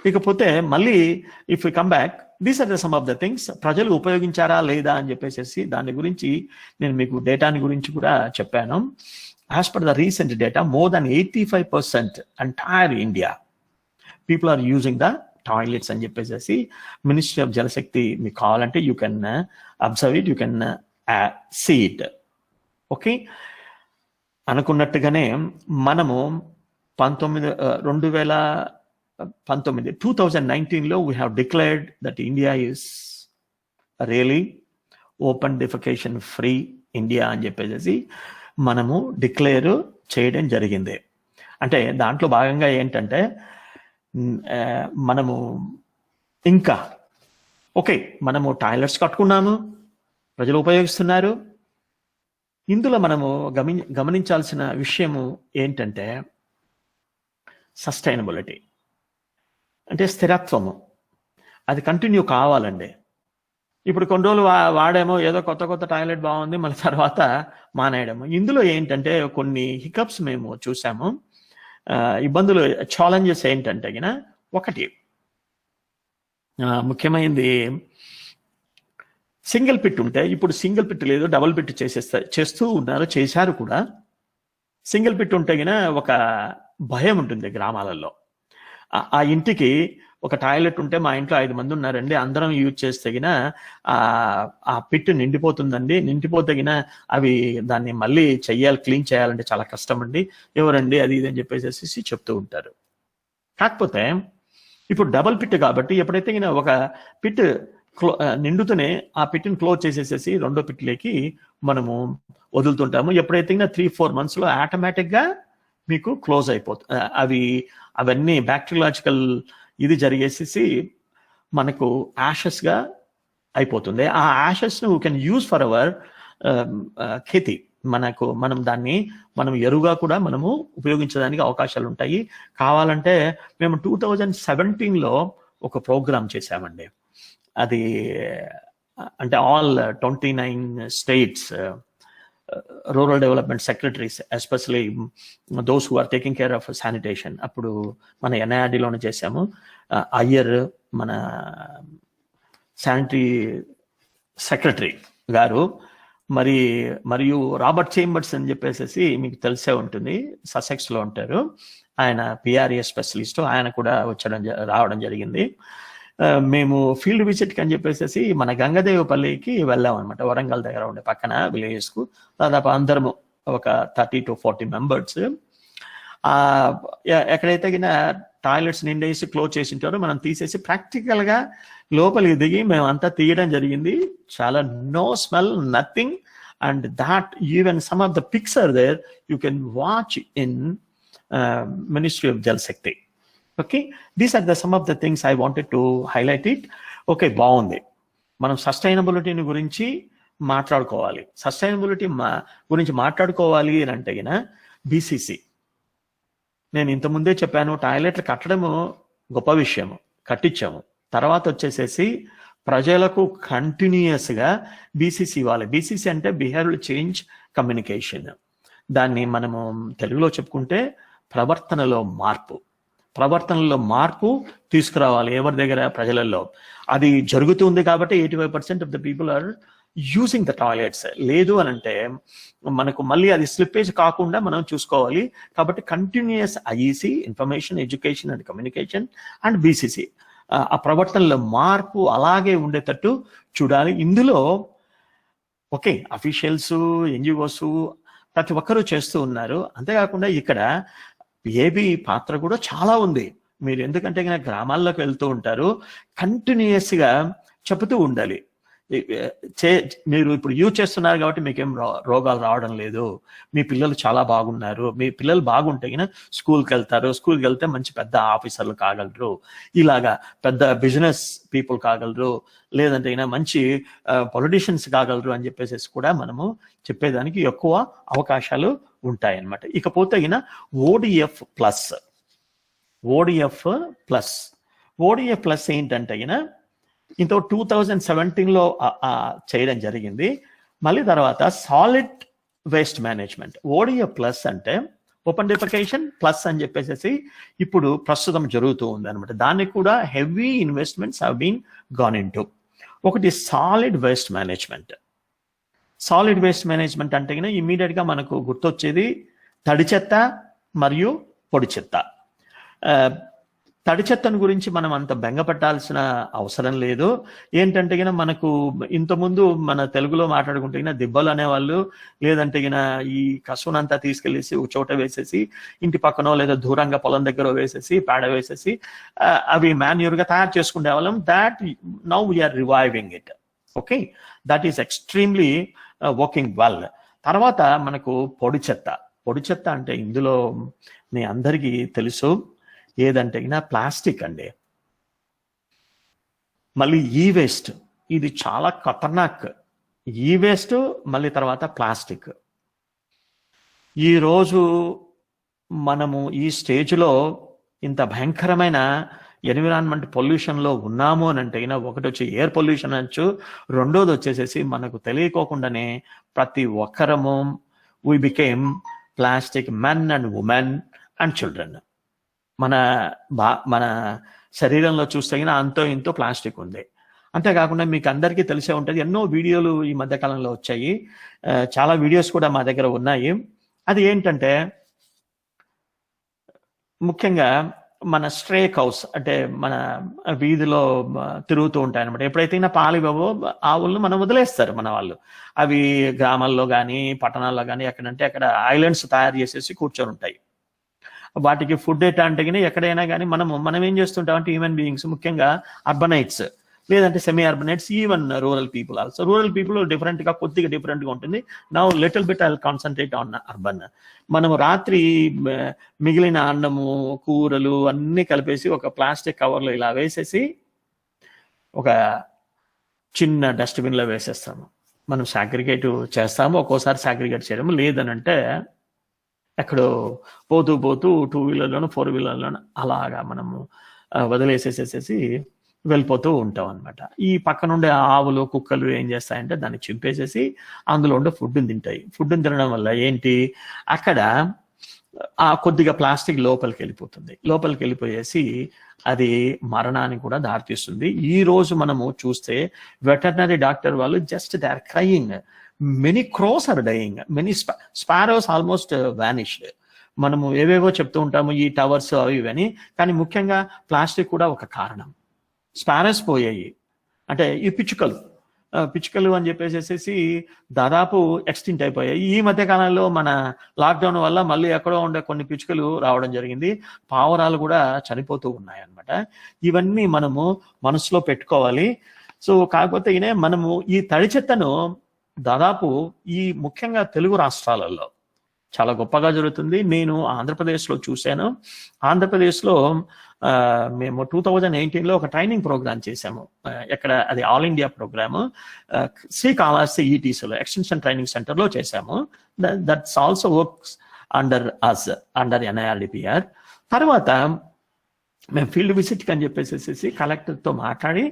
ఇకపోతే మళ్ళీ if you come back, these are the some of the things. ప్రజలు ఉపయోగించారా లేదా అని చెప్పేసి దాని గురించి నేను మీకు డేటాని గురించి కూడా చెప్పాను. As per the recent data, more than 85% entire India people are using the toilets అని చెప్పేసి మినిస్ట్రీ ఆఫ్ జలశక్తి మీకు కావాలంటే you can observe it, you can see it. Okay, అనుకున్నట్టుగానే మనము 2019లో we have declared that India is really open defecation free India అని చెప్పేసి మనము డిక్లేర్ చేయడం జరిగింది. అంటే దాంట్లో భాగంగా ఏంటంటే మనము ఇంకా ఓకే, మనము టాయిలెట్స్ కట్టుకున్నాము, ప్రజలు ఉపయోగిస్తున్నారు. ఇందులో మనము గమనించాల్సిన విషయము ఏంటంటే సస్టైనబిలిటీ, అంటే స్థిరత్వము. అది కంటిన్యూ కావాలండి. ఇప్పుడు కొన్ని రోజులు వాడేమో, ఏదో కొత్త టాయిలెట్ బాగుంది, మళ్ళీ తర్వాత మానేయడము. ఇందులో ఏంటంటే కొన్ని హికప్స్ మేము చూసాము. ఇబ్బందులు, ఛాలెంజెస్ ఏంటంటే ఒకటి ముఖ్యమైనది, సింగిల్ పిట్ ఉంటే, ఇప్పుడు సింగిల్ పిట్ లేదు, డబుల్ పిట్ చేస్తూ ఉన్నారు, చేశారు కూడా. సింగిల్ పిట్ ఉంటే ఒక భయం ఉంటుంది గ్రామాలలో. ఆ ఇంటికి ఒక టాయిలెట్ ఉంటే, మా ఇంట్లో 5 మంది ఉన్నారండి, అందరం యూజ్ చేస్తే ఆ పిట్ నిండిపోతుందండి, నిండిపోతే అవి దాన్ని మళ్ళీ క్లీన్ చేయాలంటే చాలా కష్టం అండి, ఎవరండి అది ఇది అని చెప్పేసి చెప్తూ ఉంటారు. కాకపోతే ఇప్పుడు డబుల్ పిట్ కాబట్టి ఎప్పుడైతే ఒక పిట్ నిండుతూనే ఆ పిట్ని క్లోజ్ చేసేసేసి రెండో పిట్లోకి మనము వదులుతుంటాము. ఎప్పుడైతే 3-4 monthsలో ఆటోమేటిక్గా మీకు క్లోజ్ అయిపోతుంది. అవన్నీ బ్యాక్టీరియాలజికల్ ఇది జరిగేసేసి మనకు యాషెస్గా అయిపోతుంది. ఆ యాషెస్ను we can use for our kheti. మనం ఎరువుగా కూడా మనము ఉపయోగించడానికి అవకాశాలు ఉంటాయి. కావాలంటే మేము 2017లో ఒక ప్రోగ్రామ్ చేశామండి. అది అంటే all 29 states rural development secretaries, especially those who are taking care of sanitation, అప్పుడు మన ఎన్ఐఆర్డీలోనే చేశాము. అయ్యర్ మన శానిటరీ సెక్రటరీ గారు, మరియు రాబర్ట్ చేంబర్స్ అని చెప్పేసి మీకు తెలిసే ఉంటుంది, ససెక్స్లో ఉంటారు, ఆయన పిఆర్ఏ స్పెషలిస్ట్, ఆయన కూడా రావడం జరిగింది. మేము ఫీల్డ్ విజిట్కి అని చెప్పేసి మన గంగదేవపల్లికి వెళ్ళాం అనమాట. వరంగల్ దగ్గర ఉండే పక్కన విలేజెస్కు. దాదాపు అందరము ఒక 30 to 40 members. ఎక్కడైతే టాయిలెట్స్ నిండేసి క్లోజ్ చేసి ఉంటారో మనం తీసేసి ప్రాక్టికల్గా లోపలికి దిగి మేమంతా తీయడం జరిగింది. చాలా no smell, nothing. And that even some of the pics are there, you can watch in ministry of Jal Shakti. Okay, these are some of the things I wanted to highlight it. Okay, బాగుంది. మనం సస్టైనబిలిటీని గురించి మాట్లాడుకోవాలి. Sustainability గురించి మాట్లాడుకోవాలి అని అంటే BCC, నేను ఇంతకుముందే చెప్పాను, టాయిలెట్లు కట్టడము గొప్ప విషయము, కట్టించాము. తర్వాత వచ్చేసేసి ప్రజలకు కంటిన్యూయస్గా బీసీసీ ఇవ్వాలి. బీసీసీ అంటే బిహేవియరల్ చేంజ్ కమ్యూనికేషన్. దాన్ని మనము తెలుగులో చెప్పుకుంటే ప్రవర్తనలో మార్పు తీసుకురావాలి ఎవరి దగ్గర, ప్రజలలో. అది జరుగుతుంది కాబట్టి 85% of the people are using the toilets. లేదు అని అంటే మనకు మళ్ళీ అది స్లిప్పేజ్ కాకుండా మనం చూసుకోవాలి. కాబట్టి continuous IEC, information, education and communication, and BCC, ఆ ప్రవర్తనలో మార్పు అలాగే ఉండేటట్టు చూడాలి. ఇందులో ఓకే, అఫీషియల్స్, ఎన్జిఓస్ ప్రతి ఒక్కరూ చేస్తూ ఉన్నారు. అంతేకాకుండా ఇక్కడ ఏబీ పాత్ర కూడా చాలా ఉంది. మీరు ఎందుకంటే గ్రామాల్లోకి వెళ్తూ ఉంటారు, కంటిన్యూయస్గా చెబుతూ ఉండాలి. మీరు ఇప్పుడు యూజ్ చేస్తున్నారు కాబట్టి మీకేం రోగాలు రావడం లేదు, మీ పిల్లలు చాలా బాగున్నారు, మీ పిల్లలు బాగుంటే స్కూల్కి వెళ్తారు, స్కూల్కి వెళ్తే మంచి పెద్ద ఆఫీసర్లు కాగలరు, ఇలాగా పెద్ద బిజినెస్ పీపుల్ కాగలరు, లేదంటే మంచి పొలిటీషియన్స్ కాగలరు అని చెప్పేసి కూడా మనము చెప్పేదానికి ఎక్కువ అవకాశాలు ఉంటాయన్నమాట. ఇకపోతే ఓడిఎఫ్ ప్లస్ ఏంటంటే ఇంత 2017లో చేయడం జరిగింది. మళ్ళీ తర్వాత solid waste management. ODF plus అంటే ఓపెన్ డెఫికేషన్ ప్లస్ అని చెప్పేసి ఇప్పుడు ప్రస్తుతం జరుగుతూ ఉంది అనమాట. దానికి కూడా heavy investments have been gone in to. ఒకటి solid waste management. Solid waste management అంటే ఇమ్మీడియట్గా మనకు గుర్తొచ్చేది తడి చెత్త మరియు పొడి చెత్త. తడి చెత్తను గురించి మనం అంత బెంగపట్టాల్సిన అవసరం లేదు. ఏంటంటే మనకు ఇంతకుముందు మన తెలుగులో మాట్లాడుకుంటే దిబ్బలు అనేవాళ్ళు, లేదంటే ఈ కసునంతా తీసుకెళ్లేసి ఒక చోట వేసేసి ఇంటి పక్కనో లేదా దూరంగా పొలం దగ్గర వేసేసి పేడ వేసేసి అవి మాన్యూర్గా తయారు చేసుకునే వాళ్ళం. That now we are reviving it. Okay, that is extremely working well. తర్వాత మనకు పొడి చెత్త అంటే ఇందులో మీ అందరికీ తెలుసు ఏదంటే ప్లాస్టిక్ అండి. మళ్ళీ ఈ వేస్ట్, ఇది చాలా ఖతర్నాక్. ఈ వేస్ట్ మళ్ళీ తర్వాత ప్లాస్టిక్. ఈరోజు మనము ఈ స్టేజ్లో ఇంత భయంకరమైన ఎన్విరాన్మెంట్ పొల్యూషన్లో ఉన్నాము అని అంటే ఒకటి వచ్చి ఎయిర్ పొల్యూషన్ అనొచ్చు, రెండోది వచ్చేసేసి మనకు తెలియకోకుండానే ప్రతి ఒక్కరము we became plastic men and women and children. మన శరీరంలో చూస్తే అంతో ఇంతో ప్లాస్టిక్ ఉంది. అంతేకాకుండా మీకు అందరికీ తెలిసే ఉంటుంది, ఎన్నో వీడియోలు ఈ మధ్యకాలంలో వచ్చాయి, చాలా వీడియోస్ కూడా మా దగ్గర ఉన్నాయి. అది ఏంటంటే ముఖ్యంగా మన స్ట్రే కౌస్ అంటే మన వీధిలో తిరుగుతూ ఉంటాయి అనమాట. ఎప్పుడైతే పాలు ఇవ్వవో ఆవులను మనం వదిలేస్తారు మన వాళ్ళు. అవి గ్రామాల్లో కానీ పట్టణాల్లో కానీ ఎక్కడంటే అక్కడ ఐలాండ్స్ తయారు చేసేసి కూర్చొని ఉంటాయి. వాటికి ఫుడ్ ఎట్లా అంటే ఎక్కడైనా కానీ మనం ఏం చేస్తుంటాం అంటే హ్యూమన్ బీయింగ్స్, ముఖ్యంగా అర్బనైట్స్ లేదంటే semi urbanites, even rural people also. Rural people డిఫరెంట్గా కొద్దిగా డిఫరెంట్గా ఉంటుంది. Now little bit I concentrate on urban. మనము రాత్రి మిగిలిన అన్నము కూరలు అన్నీ కలిపేసి ఒక ప్లాస్టిక్ కవర్లో ఇలా వేసేసి ఒక చిన్న డస్ట్బిన్లో వేసేస్తాము. మనం సాగ్రిగేట్ చేస్తాము, ఒక్కోసారి సాగ్రిగేట్ చేయడము లేదనంటే ఎక్కడో పోతూ 2 వీలర్లోనూ 4 వీలర్లోనూ అలాగా మనము వదిలేసేసేసి వెళ్ళిపోతూ ఉంటాం అనమాట. ఈ పక్క నుండి ఆవులు కుక్కలు ఏం చేస్తాయంటే దాన్ని చింపేసేసి అందులో ఉండే ఫుడ్ని తింటాయి. ఫుడ్ని తినడం వల్ల ఏంటి, అక్కడ ఆ కొద్దిగా ప్లాస్టిక్ లోపలికి వెళ్ళిపోయేసి అది మరణానికి కూడా దారితీస్తుంది. ఈ రోజు మనము చూస్తే వెటర్నరీ డాక్టర్ వాళ్ళు just they are crying, many crows are dying, many sparrows almost vanished. మనము ఏవేవో చెప్తూ ఉంటాము ఈ టవర్స్ అవి ఇవని, కానీ ముఖ్యంగా ప్లాస్టిక్ కూడా ఒక కారణం. స్పారస్ పోయాయి అంటే ఈ పిచ్చుకలు అని చెప్పేసేసి దాదాపు ఎక్స్టింక్ట్ అయిపోయాయి. ఈ మధ్య కాలంలో మన లాక్డౌన్ వల్ల మళ్ళీ ఎక్కడో ఉండే కొన్ని పిచ్చుకలు రావడం జరిగింది. పావురాలు కూడా చనిపోతూ ఉన్నాయి అన్నమాట. ఇవన్నీ మనము మనసులో పెట్టుకోవాలి. సో కాకపోతే మనము ఈ తడి చెత్తను దాదాపు ఈ ముఖ్యంగా తెలుగు రాష్ట్రాలలో చాలా గొప్పగా జరుగుతుంది. నేను ఆంధ్రప్రదేశ్లో చూశాను. ఆంధ్రప్రదేశ్లో మేము 2018లో ఒక ట్రైనింగ్ ప్రోగ్రామ్ చేశాము. ఎక్కడ అది ఆల్ ఇండియా ప్రోగ్రాము శ్రీకాళహస్తి ఈటీసీలో ఎక్స్టెన్షన్ ట్రైనింగ్ సెంటర్లో చేశాము. That's also works under NIRDPR. తర్వాత మేము ఫీల్డ్ విజిట్ అని చెప్పేసి కలెక్టర్తో మాట్లాడి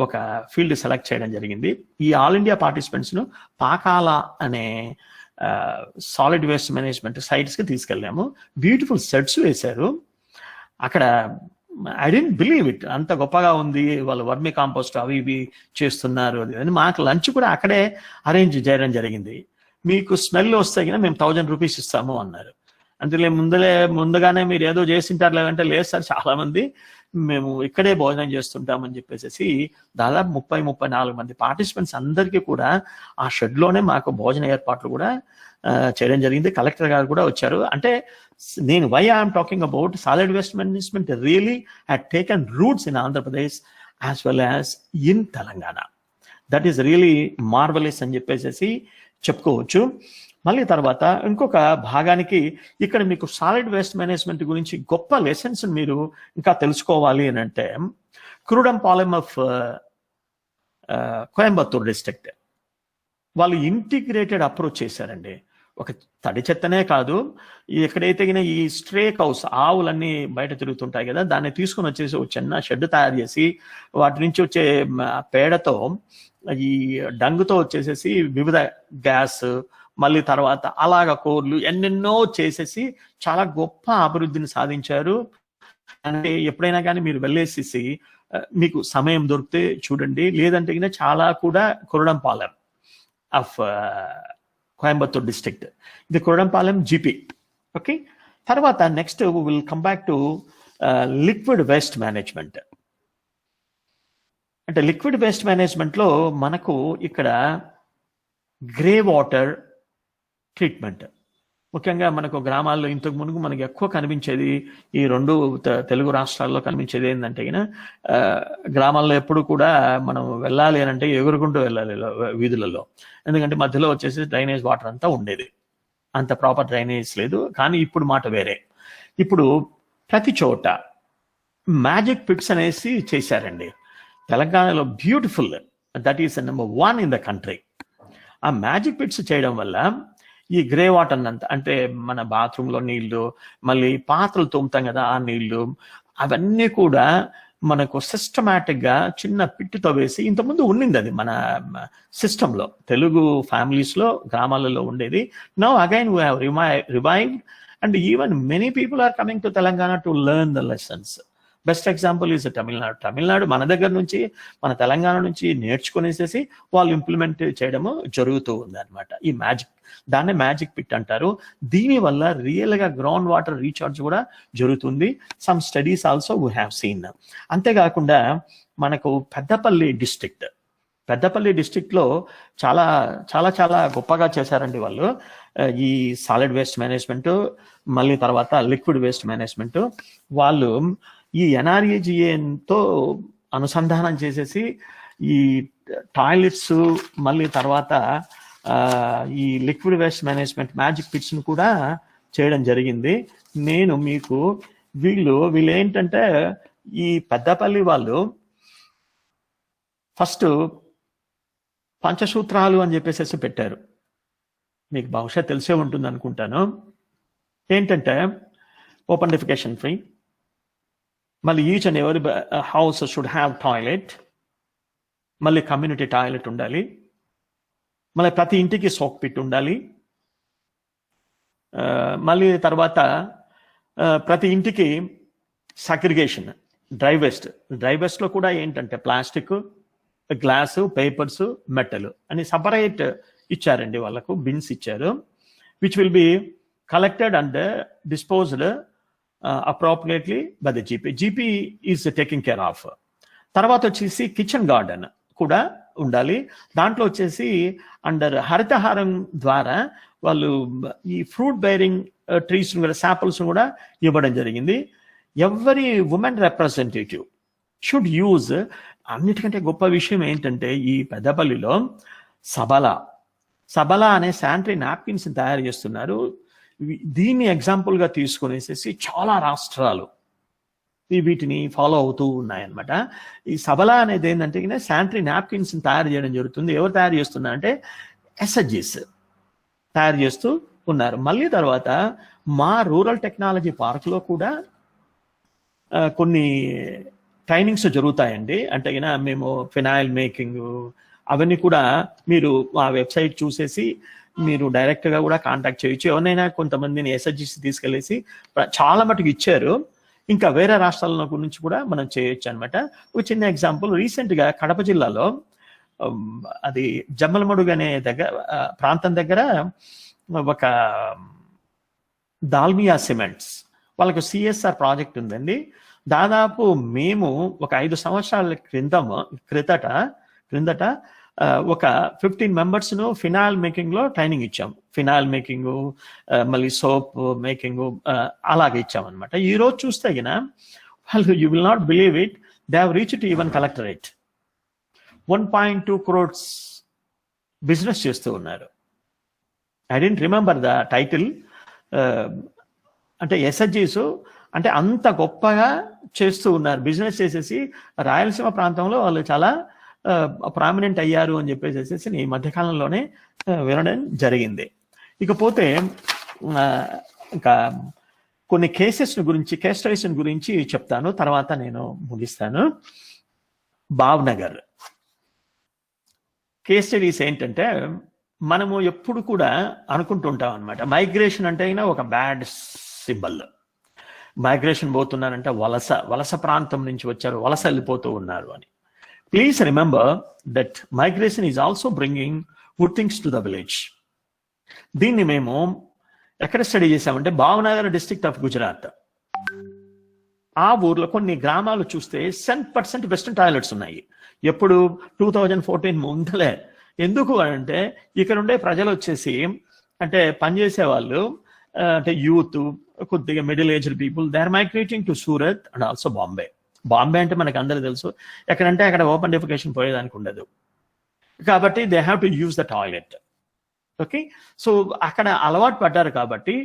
ఒక ఫీల్డ్ సెలెక్ట్ చేయడం జరిగింది. ఈ ఆల్ ఇండియా పార్టిసిపెంట్స్ను పాకాల అనే సాలిడ్ వేస్ట్ మేనేజ్మెంట్ సైట్స్కి తీసుకెళ్ళాము. బ్యూటిఫుల్ సెట్స్ వేశారు అక్కడ. ఐ డెంట్ బిలీవ్ ఇట్, అంత గొప్పగా ఉంది. వాళ్ళు వర్మీ కాంపోస్ట్ అవి ఇవి చేస్తున్నారు అని. మాకు లంచ్ కూడా అక్కడే అరేంజ్ చేయడం జరిగింది. మీకు స్మెల్ వస్తే మేము 1000 రూపీస్ ఇస్తాము అన్నారు. అంటే ముందుగానే మీరు ఏదో చేసింటారు లేదంటే లేదు సార్, చాలా మంది మేము ఇక్కడే భోజనం చేస్తుంటామని చెప్పేసి దాదాపు 30-34 మంది పార్టిసిపెంట్స్ అందరికీ కూడా ఆ షెడ్లోనే మాకు భోజన ఏర్పాట్లు కూడా చేయడం జరిగింది. కలెక్టర్ గారు కూడా వచ్చారు. అంటే నేను why I'm talking about solid waste management really had taken roots in Andhra Pradesh as well as in Telangana. That is really marvellous అని చెప్పేసి చెప్పుకోవచ్చు. మళ్ళీ తర్వాత ఇంకొక భాగానికి ఇక్కడ మీకు సాలిడ్ వేస్ట్ మేనేజ్మెంట్ గురించి గొప్ప లెసన్స్ మీరు ఇంకా తెలుసుకోవాలి అని అంటే కురుడంపాలెం ఆఫ్ కోయంబత్తూర్ డిస్ట్రిక్ట్ వాళ్ళు ఇంటిగ్రేటెడ్ అప్రోచ్ చేశారండి. ఒక తడి చెత్తనే కాదు, ఎక్కడైతే ఈ స్ట్రే కౌస్ ఆవులన్నీ బయట తిరుగుతుంటాయి కదా, దాన్ని తీసుకుని వచ్చేసి ఒక చిన్న షెడ్ తయారు చేసి వాటి నుంచి వచ్చే పేడతో ఈ డంగుతో వచ్చేసేసి వివిధ గ్యాస్ మళ్ళీ తర్వాత అలాగ కోర్లు ఎన్నెన్నో చేసేసి చాలా గొప్ప అభివృద్ధిని సాధించారు. అంటే ఎప్పుడైనా కానీ మీరు వెళ్ళేసేసి మీకు సమయం దొరికితే చూడండి. లేదంటే చాలా కూడా కురుడంపాలెం ఆఫ్ కోయంబత్తూర్ డిస్ట్రిక్ట్, ఇది కురుడంపాలెం GP. ఓకే, తర్వాత next will come back to liquid waste management. అంటే లిక్విడ్ వేస్ట్ మేనేజ్మెంట్లో మనకు ఇక్కడ గ్రే వాటర్ ట్రీట్మెంట్, ముఖ్యంగా మనకు గ్రామాల్లో ఇంతకు మునుపు మనకి ఎక్కువ కనిపించేది ఈ రెండు తెలుగు రాష్ట్రాల్లో కనిపించేది ఏంటంటే గ్రామాల్లో ఎప్పుడు కూడా మనం వెళ్ళాలి అని అంటే ఎగురుకుంటూ వెళ్ళాలి వీధులలో. ఎందుకంటే మధ్యలో వచ్చేసి డ్రైనేజ్ వాటర్ అంతా ఉండేది, అంత ప్రాపర్ డ్రైనేజ్ లేదు. కానీ ఇప్పుడు మాట వేరే. ఇప్పుడు ప్రతి చోట మ్యాజిక్ పిట్స్ అనేసి చేశారండి తెలంగాణలో. Beautiful, that is number 1 in the country. ఆ మ్యాజిక్ పిట్స్ చేయడం వల్ల ఈ గ్రే వాటర్ అంతా, అంటే మన బాత్రూంలో నీళ్లు, మళ్ళీ పాత్రలు తోముతాం కదా ఆ నీళ్లు, అవన్నీ కూడా మనకు సిస్టమేటిక్ గా చిన్న పిట్టుతో వేసి, ఇంతకుముందు ఉండింది అది మన సిస్టంలో, తెలుగు ఫ్యామిలీస్ లో గ్రామాలలో ఉండేది. Now again we have revived and even many people are coming to Telangana to learn the lessons. Best example is Tamil Nadu మన దగ్గర నుంచి, మన తెలంగాణ నుంచి నేర్చుకునేసేసి వాళ్ళు ఇంప్లిమెంట్ చేయడము జరుగుతూ ఉంది అనమాట. ఈ మ్యాజిక్, దాన్నే మ్యాజిక్ పిట్ అంటారు. దీనివల్ల రియల్ గా గ్రౌండ్ వాటర్ రీఛార్జ్ కూడా జరుగుతుంది. Some studies also we have seen. అంతేకాకుండా మనకు పెద్దపల్లి డిస్ట్రిక్ట్ లో చాలా చాలా చాలా గొప్పగా చేశారండి వాళ్ళు. ఈ సాలిడ్ వేస్ట్ మేనేజ్మెంట్, మళ్ళీ తర్వాత లిక్విడ్ వేస్ట్ మేనేజ్మెంట్. వాళ్ళు ఈ NREGA-తో అనుసంధానం చేసేసి ఈ టాయిలెట్స్, మళ్ళీ తర్వాత ఈ liquid waste management magic pits ను కూడా చేయడం జరిగింది. నేను మీకు వీళ్ళు ఏంటంటే ఈ పెద్దపల్లి వాళ్ళు ఫస్ట్ పంచసూత్రాలు అని చెప్పేసి పెట్టారు. మీకు బహుశా తెలిసే ఉంటుంది అనుకుంటాను. ఏంటంటే ఓపెన్ డెఫికేషన్ ఫ్రీ, మళ్ళీ each and every house should have toilet, మళ్ళీ కమ్యూనిటీ టాయిలెట్ ఉండాలి, మళ్ళీ ప్రతి ఇంటికి సోక్ పిట్ ఉండాలి, మళ్ళీ తర్వాత ప్రతి ఇంటికి సగ్రిగేషన్, డ్రై వేస్ట్లో కూడా ఏంటంటే ప్లాస్టిక్, గ్లాసు, పేపర్స్, మెటల్ అని సపరేట్ ఇచ్చారండి వాళ్ళకు, బిన్స్ ఇచ్చారు, which will be collected and disposed appropriately by the GP is taking care of. తర్వాత వచ్చేసి కిచెన్ గార్డెన్ కూడా ఉండాలి. దాంట్లో వచ్చేసి అండర్ హరితహారం ద్వారా వాళ్ళు ఈ ఫ్రూట్ బైరింగ్ ట్రీస్ కూడా, శాపిల్స్ కూడా ఇవ్వడం జరిగింది. Every women representative should use. అన్నిటికంటే గొప్ప విషయం ఏంటంటే ఈ పెద్దపల్లిలో సబలా అనే శానిటరీ నాప్కిన్స్ తయారు చేస్తున్నారు. దీన్ని ఎగ్జాంపుల్గా తీసుకునేసేసి చాలా రాష్ట్రాలు వీటిని ఫాలో అవుతూ ఉన్నాయన్నమాట. ఈ సబలా అనేది ఏంటంటే శానిటరీ నాప్కిన్స్ తయారు చేయడం జరుగుతుంది. ఎవరు తయారు చేస్తున్నారంటే SHGs తయారు చేస్తూ ఉన్నారు. మళ్ళీ తర్వాత మా రూరల్ టెక్నాలజీ పార్క్లో కూడా కొన్ని ట్రైనింగ్స్ జరుగుతాయండి. అంటే మేము ఫినాయిల్ మేకింగ్ అవన్నీ కూడా మీరు ఆ వెబ్సైట్ చూసేసి మీరు డైరెక్ట్గా కూడా కాంటాక్ట్ చేయొచ్చు. ఎవరైనా కొంతమందిని SHGs తీసుకెళ్ళేసి చాలా మటుకు ఇచ్చారు. ఇంకా వేరే రాష్ట్రాల గురించి కూడా మనం చేయొచ్చు అనమాట. ఒక చిన్న ఎగ్జాంపుల్, రీసెంట్గా కడప జిల్లాలో అది జమ్మలమడుగు అనే ప్రాంతం దగ్గర ఒక దాల్మియా సిమెంట్స్ వాళ్ళకు CSR ప్రాజెక్ట్ ఉందండి. దాదాపు మేము ఒక 5 సంవత్సరాల క్రిందట ఒక 15 మెంబర్స్ను ఫినాయిల్ మేకింగ్లో ట్రైనింగ్ ఇచ్చాం. ఫినాయిల్ మేకింగ్, మళ్ళీ సోప్ మేకింగ్ అలాగే ఇచ్చామన్నమాట. ఈరోజు చూస్తే వాళ్ళు, you will not believe it, they have reached even collectorate. 1.2 crores business చేస్తూ ఉన్నారు. I don't remember the title. అంటే SHGs అంటే అంత గొప్పగా చేస్తూ ఉన్నారు, బిజినెస్ చేసేసి రాయలసీమ ప్రాంతంలో వాళ్ళు చాలా ప్రామినెంట్ అయ్యారు అని చెప్పేసి ఈ మధ్యకాలంలోనే వినడం జరిగింది. ఇకపోతే ఇంకా కొన్ని కేస్ స్టడీస్ గురించి చెప్తాను, తర్వాత నేను ముగిస్తాను. భావ్నగర్ కేస్ స్టడీస్ ఏంటంటే, మనము ఎప్పుడు కూడా అనుకుంటుంటాం అనమాట, మైగ్రేషన్ అంటే ఒక బ్యాడ్ సింబల్. మైగ్రేషన్ పోతున్నారంటే వలస ప్రాంతం నుంచి వచ్చారు, వలస వెళ్ళిపోతూ ఉన్నారు అని. Please remember that migration is also bringing good things to the village. దీన్ని మేము ఎక్కడ స్టడీ చేసామంటే భావనగర్ డిస్ట్రిక్ట్ ఆఫ్ గుజరాత్. ఆ ఊర్లో కొన్ని గ్రామాలు చూస్తే 100% వెస్టర్న్ టాయిలెట్స్ ఉన్నాయి. ఎప్పుడు 2014 ముందలే. ఎందుకు అంటే ఇక్కడ ఉండే ప్రజలు వచ్చేసి, అంటే పనిచేసే వాళ్ళు అంటే యూత్, కొద్దిగా middle aged people, they are migrating to Surat and also Bombay. Bombay అంటే మనకు అందరూ తెలుసు, ఎక్కడంటే అక్కడ ఓపెన్ డెఫికేషన్ పోయేదానికి ఉండదు, కాబట్టి they have to use the toilet. Okay, so అక్కడ అలవాటు పడ్డారు కాబట్టి,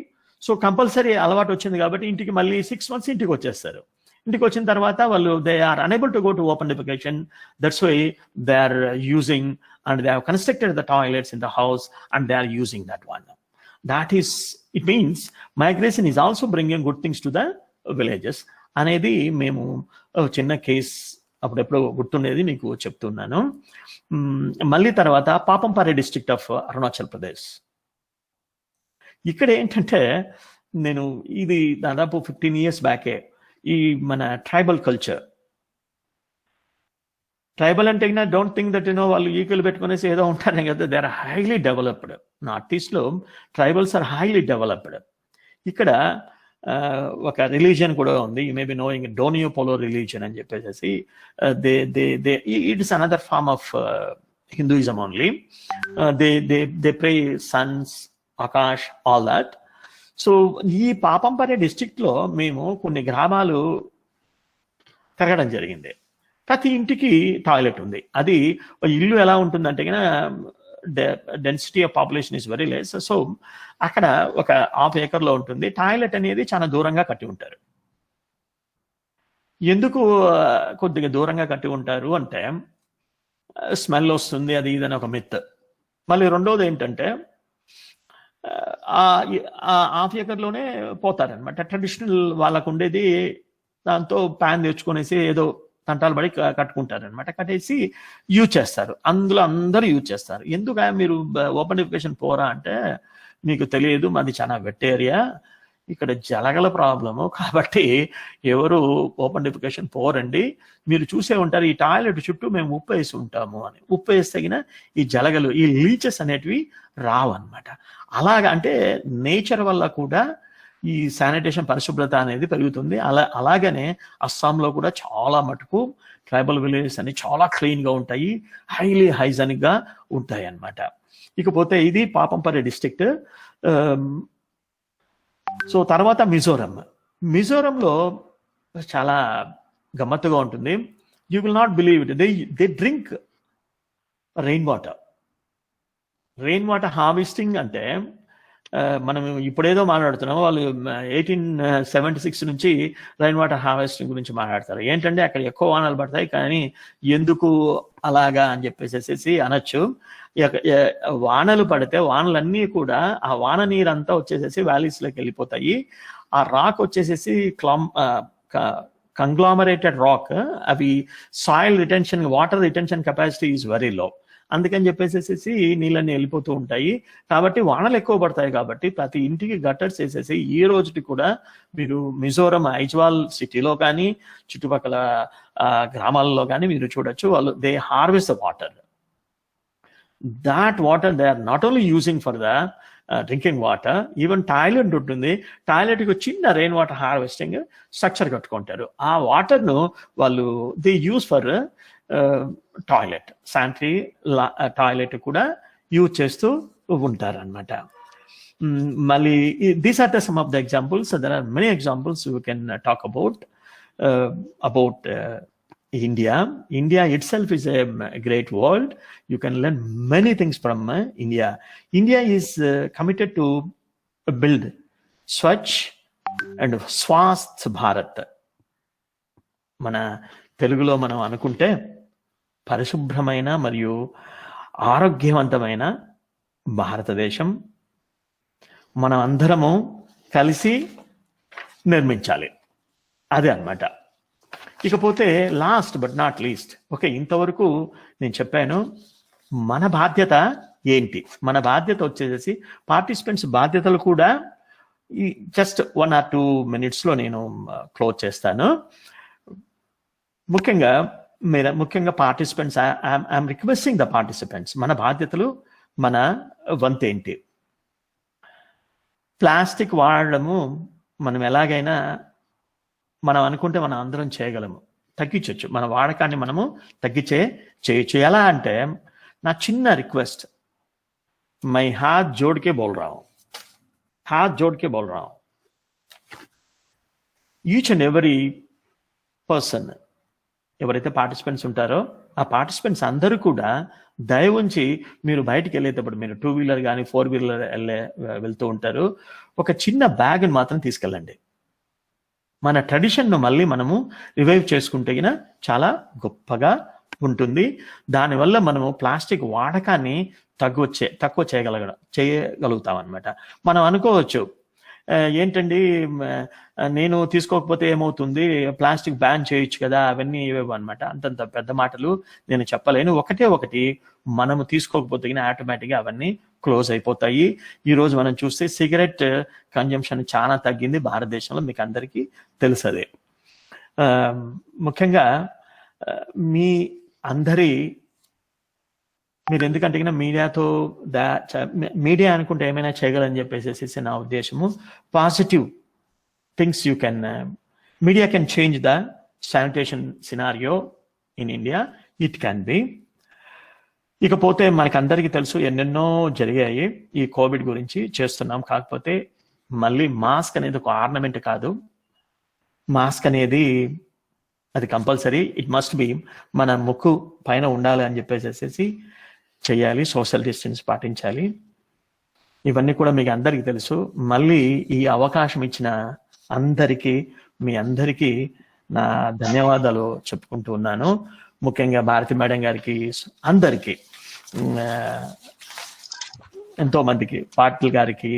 సో కంపల్సరీ అలవాటు వచ్చింది కాబట్టి ఇంటికి మళ్ళీ 6 months ఇంటికి వచ్చేస్తారు. ఇంటికి వచ్చిన తర్వాత వాళ్ళు they are unable to go to open defecation. That's why they are using and they have constructed the toilets in the house and they are using that one. That is, it means migration is also bringing good things to the villages అనేది మేము చిన్న case అప్పుడెప్పుడు గుర్తుండేది మీకు చెప్తున్నాను. మళ్ళీ తర్వాత పాపంపారే district of Arunachal Pradesh. ఇక్కడ ఏంటంటే నేను ఇది దాదాపు 15 years బ్యాకే, ఈ మన ట్రైబల్ కల్చర్, ట్రైబల్ అంటే డోంట్ థింక్ దట్ వాళ్ళు ఈక్వల్ పెట్టుకునేసి ఏదో ఉంటారని కదా, they are highly developed. North ఈస్ట్లో ట్రైబల్స్ ఆర్ హైలీ డెవలప్డ్. ఇక్కడ ఒక రిలీజియన్ కూడా ఉంది, you may be knowing, Donyi Polo religion అని చెప్పేసి. It is another form of Hinduism only. They pray suns, akash, all that. So ఈ పాపంపారే డిస్ట్రిక్ట్లో మేము కొన్ని గ్రామాలు తిరగడం జరిగింది. ప్రతి ఇంటికి టాయిలెట్ ఉంది. అది ఇల్లు ఎలా ఉంటుందంటే density of population is very less. So అక్కడ ఒక 1/2 acre ఉంటుంది. టాయిలెట్ అనేది చాలా దూరంగా కట్టి ఉంటారు. ఎందుకు కొద్దిగా దూరంగా కట్టి ఉంటారు అంటే స్మెల్ వస్తుంది, అది ఇదని ఒక మిత్. మళ్ళీ రెండోది ఏంటంటే 1/2 acre పోతారనమాట. ట్రెడిషనల్ వాళ్ళకు ఉండేది, దాంతో ప్యాన్ తెచ్చుకునేసి ఏదో తంటాలు పడి కట్టుకుంటారనమాట. కట్టేసి యూజ్ చేస్తారు. అందులో అందరూ యూజ్ చేస్తారు. ఎందుకు మీరు ఓపెన్ డెఫికేషన్ పోరా అంటే, మీకు తెలియదు, మాది చాలా వెట్ ఏరియా, ఇక్కడ జలగల ప్రాబ్లము, కాబట్టి ఎవరు ఓపెన్ డెఫికేషన్ పోరండి. మీరు చూసే ఉంటారు ఈ టాయిలెట్ చుట్టూ మేము ఉప్పు వేసి ఉంటాము అని. ఉప్పు వేసి తగిన ఈ జలగలు, ఈ లీచెస్ అనేటివి రావన్నమాట. అలాగా అంటే నేచర్ వల్ల కూడా ఈ శానిటేషన్, పరిశుభ్రత అనేది పెరుగుతుంది. అలాగనే అస్సాంలో కూడా చాలా మటుకు ట్రైబల్ విలేజెస్ అని చాలా క్లీన్గా ఉంటాయి, హైలీ హైజెనిక్గా ఉంటాయి అన్నమాట. ఇకపోతే ఇది పాపంపారే డిస్ట్రిక్ట్. సో తర్వాత మిజోరంలో చాలా గమ్మత్తుగా ఉంటుంది. You will not believe it, they drink rain water harvesting. అంటే మనం ఇప్పుడేదో మాట్లాడుతున్నాం, వాళ్ళు 1876 నుంచి రైన్ వాటర్ హార్వెస్టింగ్ గురించి మాట్లాడతారు. ఏంటంటే అక్కడ ఎక్కువ వానలు పడతాయి, కానీ ఎందుకు అలాగా అని చెప్పేసి అనొచ్చు. వానలు పడితే వానలన్నీ కూడా ఆ వాన నీరంతా వచ్చేసేసి వ్యాలీస్లోకి వెళ్ళిపోతాయి. ఆ రాక్ వచ్చేసేసి కంగ్లామరేటెడ్ రాక్, అవి soil retention, water retention capacity is very low. అందుకని చెప్పేసేసి నీళ్ళన్నీ వెళ్ళిపోతూ ఉంటాయి. కాబట్టి వానలు ఎక్కువ పడతాయి కాబట్టి ప్రతి ఇంటికి గట్టర్స్ వేసేసి ఈ రోజుకి కూడా మీరు మిజోరం ఐజ్వాల్ సిటీలో కానీ చుట్టుపక్కల గ్రామాలలో కానీ మీరు చూడొచ్చు, వాళ్ళు they harvest the water. That water they are not only using for the drinking water, even toilet ఉంటుంది. టాయిలెట్కి చిన్న రెయిన్ వాటర్ హార్వెస్టింగ్ స్ట్రక్చర్ కట్టుకుంటారు. ఆ వాటర్ను వాళ్ళు they use for toilet, sanitary toilet కూడా యూజ్ చేస్తూ ఉంటారనమాట. మళ్ళీ these are the some of the examples. There are many examples you can talk about India. India itself is a great world. You can learn many things from India. India is committed to build Swachh and Swasth Bharat. మన తెలుగులో మనం అనుకుంటే పరిశుభ్రమైన మరియు ఆరోగ్యవంతమైన భారతదేశం మనం అందరము కలిసి నిర్మించాలి, అదే అన్నమాట. ఇకపోతే last but not least, okay, ఇంతవరకు నేను చెప్పాను మన బాధ్యత ఏంటి. మన బాధ్యత వచ్చేసి పార్టిసిపెంట్స్ బాధ్యతలు కూడా ఈ జస్ట్ 1 or 2 minutes నేను క్లోజ్ చేస్తాను. ముఖ్యంగా participants, I'm requesting the participants, మన బాధ్యతలు, మన వంతేంటి. ప్లాస్టిక్ వాడడము మనం ఎలాగైనా మనం అనుకుంటే మనం అందరం చేయగలము, తగ్గించవచ్చు. మన వాడకాన్ని మనము చేయొచ్చు. ఎలా అంటే నా చిన్న రిక్వెస్ట్, మై హాత్ జోడ్కే బోల్ రहा हूं, हाथ जोड़ के बोल रहा हूं, ఈచ్ అండ్ ఎవరీ పర్సన్ ఎవరైతే పార్టిసిపెంట్స్ ఉంటారో ఆ పార్టిసిపెంట్స్ అందరూ కూడా దయ ఉంచి మీరు బయటికి వెళ్ళేటప్పుడు, మీరు 2 వీలర్ కానీ 4 వీలర్ వెళ్తూ ఉంటారు, ఒక చిన్న బ్యాగ్ మాత్రం తీసుకెళ్ళండి. మన ట్రెడిషన్ను మళ్ళీ మనము రివైవ్ చేసుకుంటే చాలా గొప్పగా ఉంటుంది. దానివల్ల మనము ప్లాస్టిక్ వాడకాన్ని తక్కువ చేయగలుగుతాం అనమాట. మనం అనుకోవచ్చు, ఏంటండి నేను తీసుకోకపోతే ఏమవుతుంది, ప్లాస్టిక్ బ్యాన్ చేయొచ్చు కదా, అవన్నీ ఇవేవో అనమాట. అంతంత పెద్ద మాటలు నేను చెప్పలేను. ఒకటి మనము తీసుకోకపోతే ఆటోమేటిక్గా అవన్నీ క్లోజ్ అయిపోతాయి. ఈ రోజు మనం చూస్తే సిగరెట్ కన్జంప్షన్ చాలా తగ్గింది భారతదేశంలో, మీకు అందరికీ తెలుసు. అదే ముఖ్యంగా మీ అందరి, మీరు ఎందుకంటే మీడియాతో మీడియా అనుకుంటే ఏమైనా చేయగలని చెప్పేసి నా ఉద్దేశము. Positive things you can, media can change the sanitation scenario in India, it can be. ఇకపోతే మనకు అందరికీ తెలుసు ఎన్నెన్నో జరిగాయి ఈ కోవిడ్ గురించి చేస్తున్నాం. కాకపోతే మళ్ళీ మాస్క్ అనేది ఒక ఆర్నమెంట్ కాదు, మాస్క్ అనేది అది కంపల్సరీ, ఇట్ మస్ట్ బి మన ముక్కు పైన ఉండాలి అని చెప్పేసి చేయాలి. సోషల్ డిస్టెన్స్ పాటించాలి. ఇవన్నీ కూడా మీకు అందరికీ తెలుసు. మళ్ళీ ఈ అవకాశం ఇచ్చిన అందరికీ, మీ అందరికీ నా ధన్యవాదాలు చెప్పుకుంటూ ఉన్నాను. ముఖ్యంగా భారతి మేడం గారికి, అందరికీ, ఎంతో మందికి, పాటిల్ గారికి,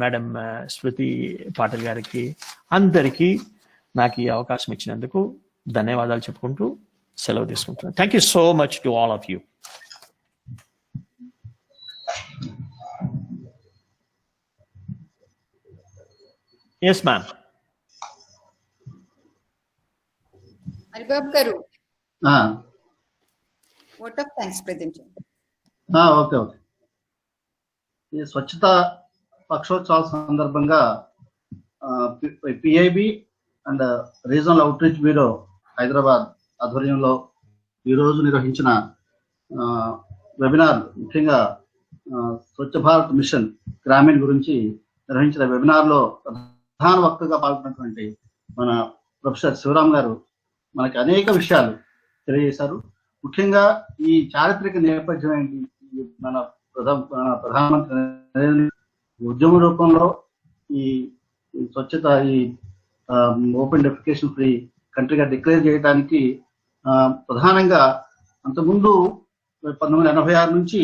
మేడం శృతి పాటిల్ గారికి, అందరికీ నాకు ఈ అవకాశం ఇచ్చినందుకు ధన్యవాదాలు చెప్పుకుంటూ సెలవు తీసుకుంటున్నాను. Thank you so much to all of you. Yes, ma'am. Haribabu గారు, vote of thanks present. Okay. ఈ స్వచ్ఛత పక్షోత్సవాల సందర్భంగా PIB and regional outreach bureau Hyderabad ఆధ్వర్యంలో ఈరోజు నిర్వహించిన వెబినార్, ముఖ్యంగా స్వచ్ఛ భారత్ మిషన్ గ్రామీణ్ గురించి నిర్వహించిన వెబినార్లో ప్రధాన వక్తగా పాల్గొన్నటువంటి మన ప్రొఫెసర్ శివరామ్ గారు మనకి అనేక విషయాలు తెలియజేశారు. ముఖ్యంగా ఈ చారిత్రక నేపథ్యం ఏంటి, మన ప్రధానమంత్రి ఉద్యమ రూపంలో ఈ స్వచ్ఛత, ఈ ఓపెన్ డెఫికేషన్ ఫ్రీ కంట్రీగా డిక్లేర్ చేయడానికి ప్రధానంగా అంతకుముందు 1986 నుంచి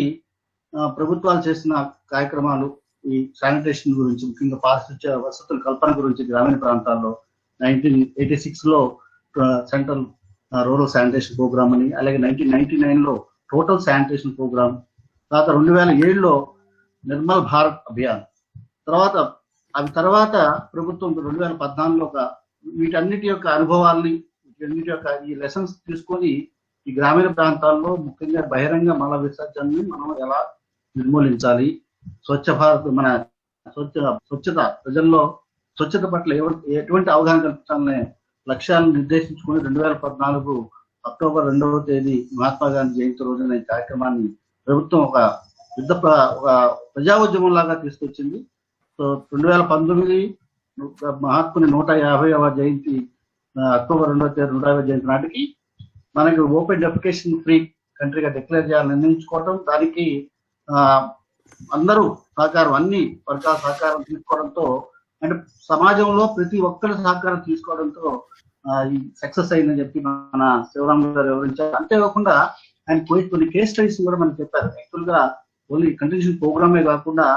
ప్రభుత్వాలు చేసిన కార్యక్రమాలు, ఈ శానిటేషన్ గురించి, ముఖ్యంగా పారిశుధ్య వసతుల కల్పన గురించి గ్రామీణ ప్రాంతాల్లో 1986లో సెంట్రల్ రూరల్ శానిటేషన్ ప్రోగ్రామ్ అని, అలాగే 1999లో టోటల్ శానిటేషన్ ప్రోగ్రామ్, తర్వాత 2007లో నిర్మల్ భారత్ అభియాన్, తర్వాత ప్రభుత్వం 2014లో వీటన్నిటి యొక్క అనుభవాల్ని, వీటన్నిటి యొక్క ఈ లెసన్స్ తీసుకొని ఈ గ్రామీణ ప్రాంతాల్లో ముఖ్యంగా బహిరంగ మల విసర్జనని మనం ఎలా నిర్మూలించాలి, స్వచ్ఛ భారత్, మన స్వచ్ఛత ప్రజల్లో స్వచ్ఛత పట్ల ఎటువంటి అవగాహన కల్పించాలనే లక్ష్యాలను నిర్దేశించుకుని 2014 అక్టోబర్ 2వ తేదీ మహాత్మా గాంధీ జయంతి రోజున ఈ కార్యక్రమాన్ని ప్రభుత్వం ఒక ప్రజా ఉద్యమం లాగా తీసుకొచ్చింది. సో 2019 మహాత్ముని 150వ జయంతి, అక్టోబర్ 2వ తేదీ 150వ జయంతి నాటికి మనకి ఓపెన్ డెఫికేషన్ ఫ్రీ కంట్రీగా డిక్లేర్ చేయాలని నిర్ణయించుకోవడం, దానికి అందరూ సహకారం, అన్ని వర్గాల సహకారం తీసుకోవడంతో, అంటే సమాజంలో ప్రతి ఒక్కరి సహకారం తీసుకోవడంతో ఈ సక్సెస్ అయిందని చెప్పి మన శివరామ్ గారు వివరించారు. అంతేకాకుండా ఆయన కొన్ని కేస్ స్టడీస్ కూడా మనకు చెప్పారు. యాక్చువల్ గా ఓన్లీ కంటిన్యూషన్ ప్రోగ్రామే కాకుండా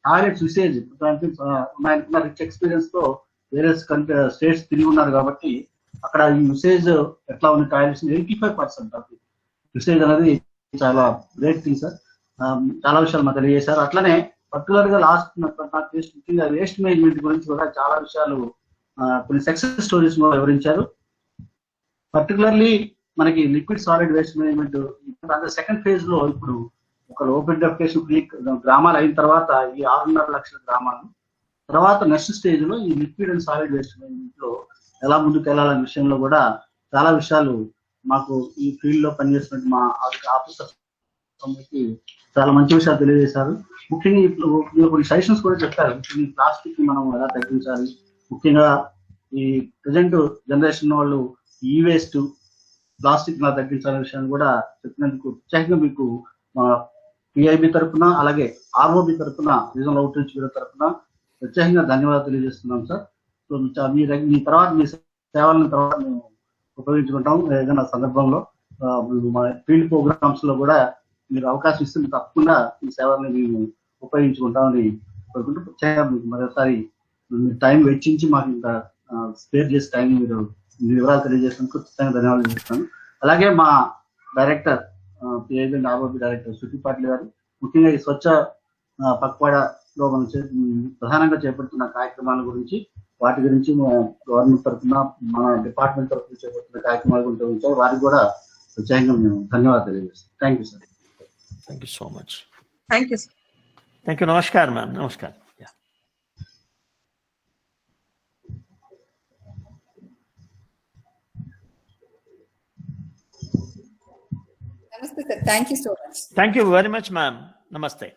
టాయిలెట్స్ యూసేజ్, ఆయనకున్న రిచ్ ఎక్స్పీరియన్స్ తో వేరే స్టేట్స్ తిరిగి ఉన్నారు కాబట్టి అక్కడ ఈ యూసేజ్ ఎట్లా ఉంది, టాయిలెట్స్ 85% యూసేజ్ అనేది చాలా గ్రేట్ థింగ్ సార్. చాలా విషయాలు మాకు తెలియజేశారు. అట్లనే పర్టికులర్ గా లాస్ట్ ముఖ్యంగా వేస్ట్ మేనేజ్మెంట్ గురించి కూడా చాలా విషయాలు, కొన్ని సక్సెస్ స్టోరీస్ కూడా వివరించారు. పర్టికులర్లీ మనకి liquid solid waste management second phase లో ఇప్పుడు ఒక ఓపెన్ డెఫికేషన్ ఫ్రీ గ్రామాలు అయిన తర్వాత ఈ 6.5 లక్షల గ్రామాలు, తర్వాత నెక్స్ట్ స్టేజ్ లో ఈ liquid and solid waste management లో ఎలా ముందుకు వెళ్ళాలనే విషయంలో కూడా చాలా విషయాలు మాకు ఈ ఫీల్డ్ లో పనిచేస్తున్న మా ఆఫీసర్స్ మీకు చాలా మంచి విషయాలు తెలియజేశారు. ముఖ్యంగా మీరు కొన్ని సజెషన్స్ కూడా చెప్పారు. ఈ ప్లాస్టిక్ ని మనం ఎలా తగ్గించాలి, ముఖ్యంగా ఈ ప్రజెంట్ జనరేషన్ వాళ్ళు ఈ వేస్ట్ ప్లాస్టిక్ ఎలా తగ్గించాలనే విషయాన్ని కూడా చెప్పినందుకు ప్రత్యేకంగా మీకు పిఐబి తరఫున అలాగే ఆర్ఓబి తరఫున రీజనల్ అవుట్ రీచ్ బ్యూరో తరఫున ప్రత్యేకంగా ధన్యవాదాలు తెలియజేస్తున్నాం సార్. సో మీ తర్వాత మీ సేవలను తర్వాత మేము ఉపయోగించుకుంటాం. ఏదైనా సందర్భంలో మా ఫీల్డ్ ప్రోగ్రామ్స్ లో కూడా మీరు అవకాశం ఇస్తే తప్పకుండా ఈ సేవల్ని మేము ఉపయోగించుకుంటామని కోరుకుంటూ ప్రత్యేకంగా మీకు మరోసారి మీరు టైం వెచ్చించి మాకు ఇంత స్పేర్ చేసే టైం మీరు వివరాలు తెలియజేసినందుకు ప్రత్యేకంగా ధన్యవాదాలు చేస్తాను. అలాగే మా director PIB and ROB director Shruti Patil garu ముఖ్యంగా ఈ స్వచ్ఛ పక్వాడలో మనం ప్రధానంగా చేపడుతున్న కార్యక్రమాల గురించి వాటి గురించి గవర్నమెంట్ తరఫున మన డిపార్ట్మెంట్ తరఫున చేపడుతున్న కార్యక్రమాల గురించి ఉంటాయి. వారికి కూడా ప్రత్యేకంగా మేము ధన్యవాదాలు తెలియజేస్తాం. Thank you sir. Thank you so much. Thank you sir. Thank you. నమస్కారం మ్యామ్. నమస్కారం. నమస్తే sir. Thank you so much. Thank you very much ma'am. నమస్తే.